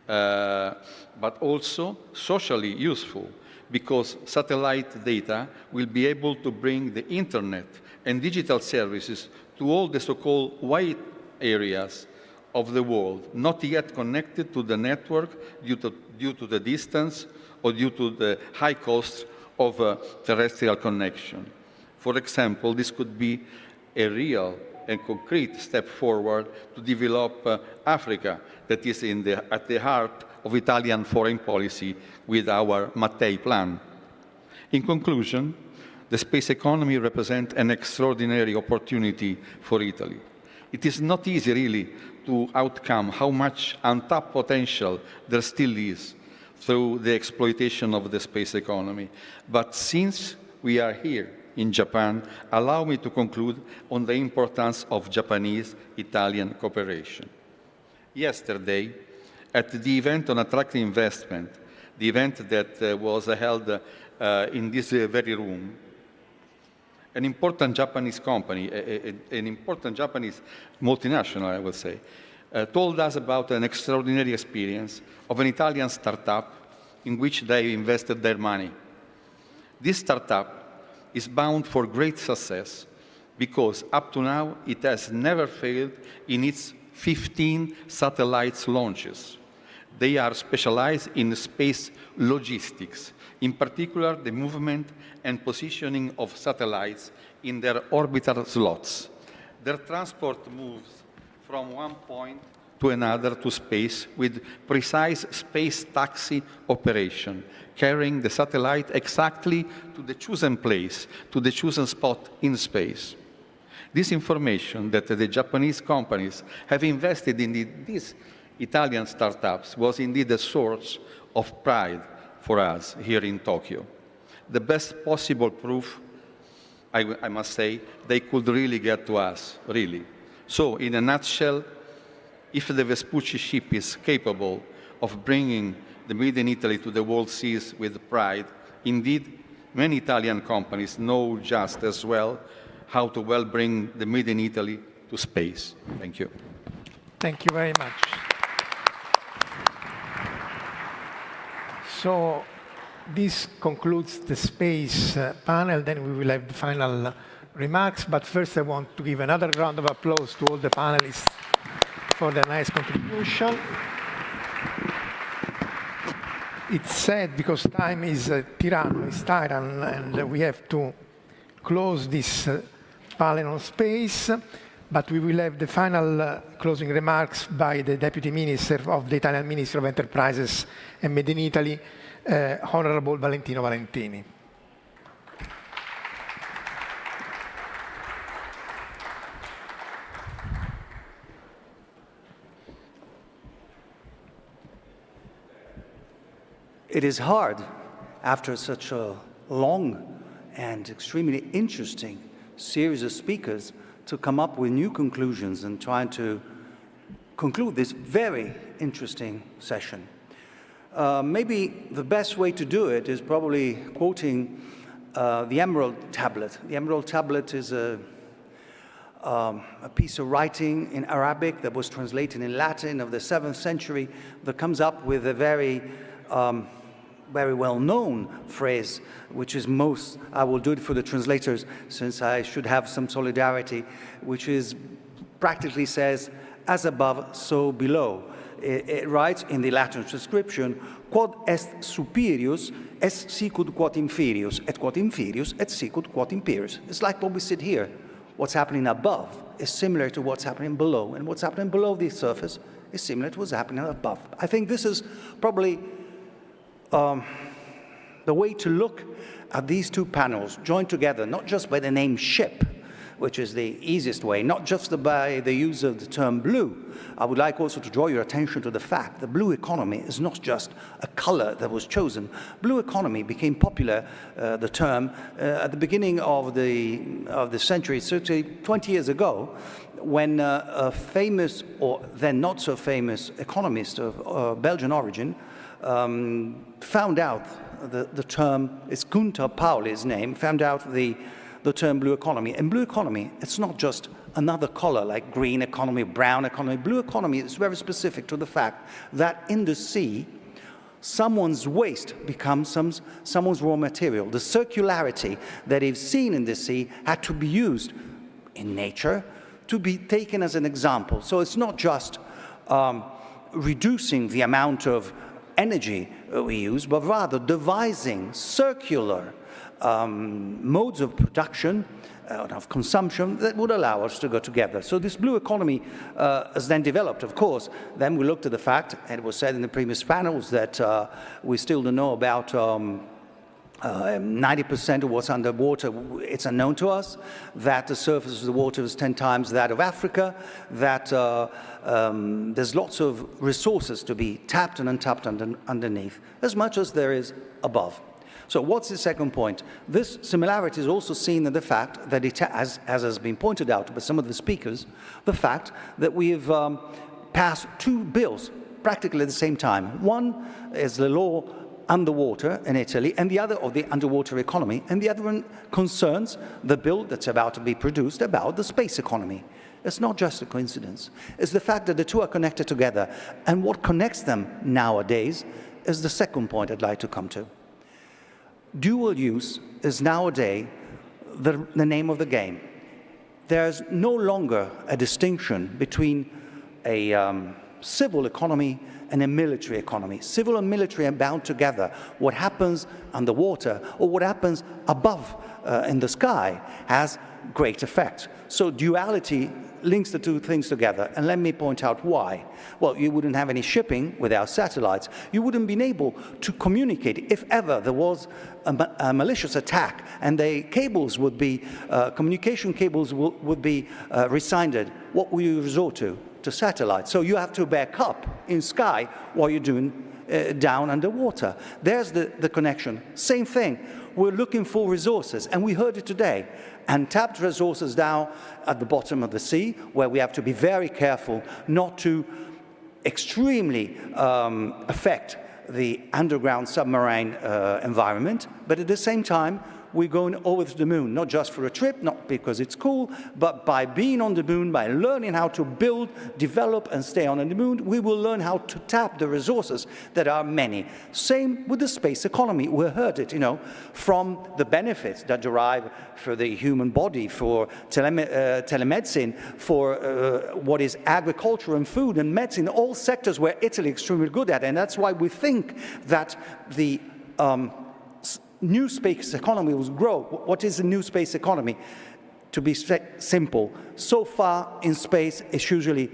but also socially useful, because satellite data will be able to bring the internet and digital services to all the so-called white areas of the world, not yet connected to the network due to the distance or due to the high cost of a terrestrial connection. For example, this could be a real and concrete step forward to develop Africa, that is at the heart of Italian foreign policy with our Mattei plan. In conclusion, the space economy represents an extraordinary opportunity for Italy. It is not easy, really, to outcome how much untapped potential there still is through the exploitation of the space economy. But since we are here in Japan, allow me to conclude on the importance of Japanese-Italian cooperation. Yesterday, at the event on attracting investment, the event that was held in this very room, an important Japanese company, an important Japanese multinational, I would say, told us about an extraordinary experience of an Italian startup in which they invested their money. This startup is bound for great success because up to now it has never failed in its 15 satellites launches. They are specialized in space logistics, in particular the movement and positioning of satellites in their orbital slots. Their transport moves from one point to another to space with precise space taxi operation, carrying the satellite exactly to the chosen place, to the chosen spot in space. This information that the Japanese companies have invested in these Italian startups was indeed a source of pride for us here in Tokyo. The best possible proof, I must say, they could really get to us, really. So, in a nutshell, if the Vespucci ship is capable of bringing the Made in Italy to the world seas with pride, indeed, many Italian companies know just as well how to well bring the Made in Italy to space. Thank you. Thank you very much. So this concludes the space panel. Then we will have the final remarks. But first, I want to give another round of applause to all the panelists for their nice contribution. It's sad because time is tyrant, and we have to close this panel on space. But we will have the final closing remarks by the Deputy Minister of the Italian Ministry of Enterprises and Made in Italy, Honorable Valentino Valentini. It is hard, after such a long and extremely interesting series of speakers, to come up with new conclusions and trying to conclude this very interesting session. Maybe the best way to do it is probably quoting the Emerald Tablet. The Emerald Tablet is a piece of writing in Arabic that was translated in Latin of the 7th century that comes up with a very well-known phrase, which is most, I will do it for the translators since I should have some solidarity, which is practically says, as above, so below. It writes in the Latin transcription, quod est superius, est sicut quod inferius, et quod inferius, et sicut quod imperius. It's like what we sit here. What's happening above is similar to what's happening below, and what's happening below the surface is similar to what's happening above. I think this is probably the way to look at these two panels joined together, not just by the name ship, which is the easiest way, not just by the use of the term blue. I would like also to draw your attention to the fact that blue economy is not just a color that was chosen. Blue economy became popular, the term, at the beginning of the century, certainly 20 years ago, when a famous, or then not so famous, economist of Belgian origin found out the term, it's Gunther Pauli's name, found out the term blue economy. And blue economy, it's not just another color like green economy, brown economy. Blue economy is very specific to the fact that in the sea, someone's waste becomes someone's raw material. The circularity that is seen in the sea had to be used in nature to be taken as an example. So it's not just reducing the amount of energy we use, but rather devising circular modes of production, of consumption that would allow us to go together. So this blue economy has then developed, of course. Then we looked at the fact, and it was said in the previous panels, that we still don't know about 90% of what's underwater, it's unknown to us, that the surface of the water is 10 times that of Africa, that there's lots of resources to be tapped and untapped underneath, as much as there is above. So what's the second point? This similarity is also seen in the fact that it, as has been pointed out by some of the speakers, the fact that we've passed two bills practically at the same time. One is the law underwater in Italy, and the other of the underwater economy, and the other one concerns the bill that's about to be produced about the space economy. It's not just a coincidence. It's the fact that the two are connected together. And what connects them nowadays is the second point I'd like to come to. Dual use is nowadays the name of the game. There's no longer a distinction between a civil economy and a military economy. Civil and military are bound together. What happens underwater or what happens above in the sky has great effect. So duality links the two things together. And let me point out why. Well, you wouldn't have any shipping without satellites. You wouldn't be able to communicate if ever there was a malicious attack and the cables would be, communication cables would be rescinded. What will you resort to? To satellites. So you have to back up in sky while you're doing down underwater. There's the connection. Same thing. We're looking for resources, and we heard it today. Untapped resources down at the bottom of the sea, where we have to be very careful not to extremely affect the underground submarine environment, but at the same time, we're going over to the moon, not just for a trip, not because it's cool, but by being on the moon, by learning how to build, develop, and stay on the moon, we will learn how to tap the resources that are many. Same with the space economy. We heard it, from the benefits that derive for the human body, for telemedicine, for what is agriculture and food and medicine, all sectors where Italy is extremely good at. And that's why we think that the new space economy will grow. What is a new space economy? To be simple, so far in space, it's usually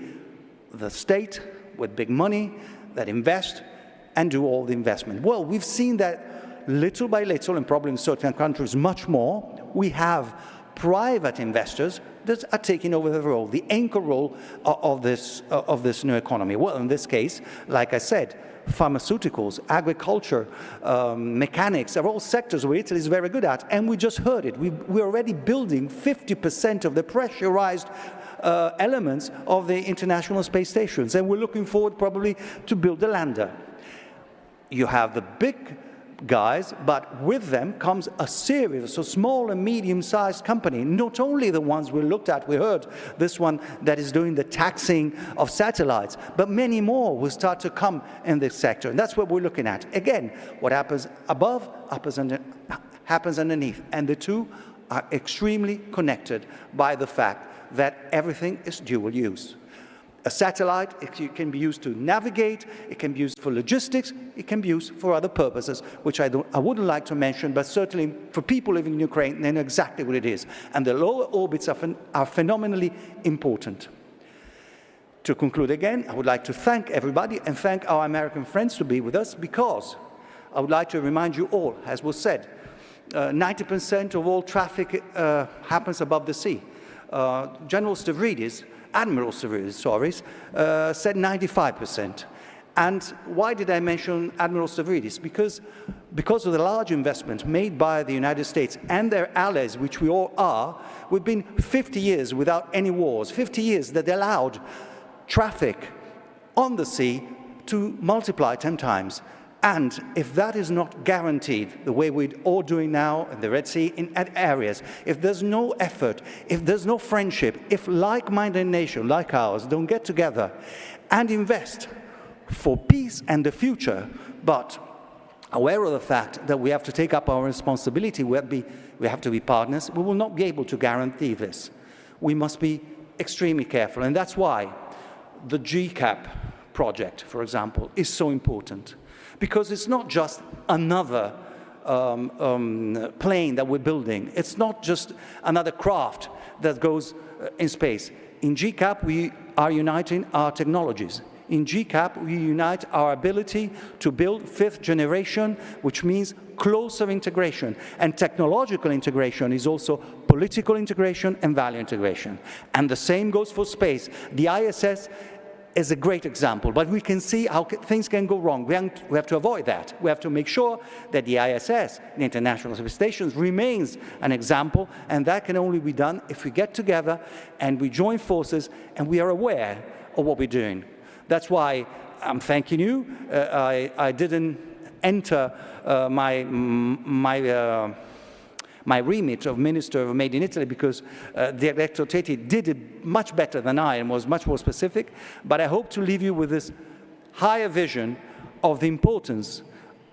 the state with big money that invest and do all the investment. Well, we've seen that little by little, and probably in certain countries much more, we have private investors that are taking over the role, the anchor role of this new economy. Well, in this case, like I said, pharmaceuticals, agriculture, mechanics are all sectors where Italy is very good at, and we just heard it. We're already building 50% of the pressurized elements of the International Space Stations, and we're looking forward probably to build a lander. You have the big guys, but with them comes a series of small and medium-sized companies, not only the ones we looked at, we heard this one that is doing the taxing of satellites, but many more will start to come in this sector, and that's what we're looking at. Again, what happens above happens underneath, and the two are extremely connected by the fact that everything is dual use. A satellite, it can be used to navigate, it can be used for logistics, it can be used for other purposes, which I wouldn't like to mention, but certainly for people living in Ukraine, they know exactly what it is. And the lower orbits are phenomenally important. To conclude again, I would like to thank everybody and thank our American friends to be with us, because I would like to remind you all, as was said, 90% of all traffic happens above the sea. Admiral Stavridis, said 95%. And why did I mention Admiral Stavridis? Because of the large investment made by the United States and their allies, which we all are, we've been 50 years without any wars, 50 years that allowed traffic on the sea to multiply 10 times. And if that is not guaranteed, the way we're all doing now in the Red Sea, in areas, if there's no effort, if there's no friendship, if like-minded nations like ours don't get together and invest for peace and the future, but aware of the fact that we have to take up our responsibility, we have to be partners, we will not be able to guarantee this. We must be extremely careful, and that's why the GCAP project, for example, is so important. Because it's not just another plane that we're building. It's not just another craft that goes in space. In GCAP, we are uniting our technologies. In GCAP, we unite our ability to build 5th generation, which means closer integration. And technological integration is also political integration and value integration. And the same goes for space. The ISS is a great example, but we can see how things can go wrong. We have to avoid that. We have to make sure that the ISS, the International Space Station, remains an example, and that can only be done if we get together and we join forces and we are aware of what we're doing. That's why I'm thanking you. I didn't enter my my remit of Minister of Made in Italy, because the Director Teti did it much better than I and was much more specific. But I hope to leave you with this higher vision of the importance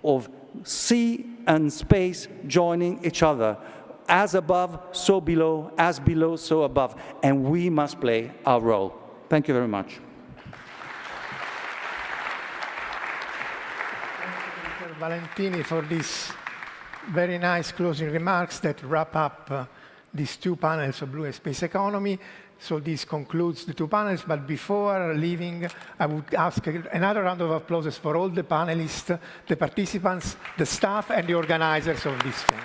of sea and space joining each other. As above, so below, as below, so above. And we must play our role. Thank you very much. Thank you, Mr. Valentini, for these very nice closing remarks that wrap up these two panels of blue and space economy. So this concludes the two panels, but before leaving, I would ask another round of applause for all the panelists, the participants, the staff, and the organizers of this thing.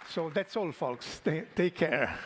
So that's all, folks. Take care.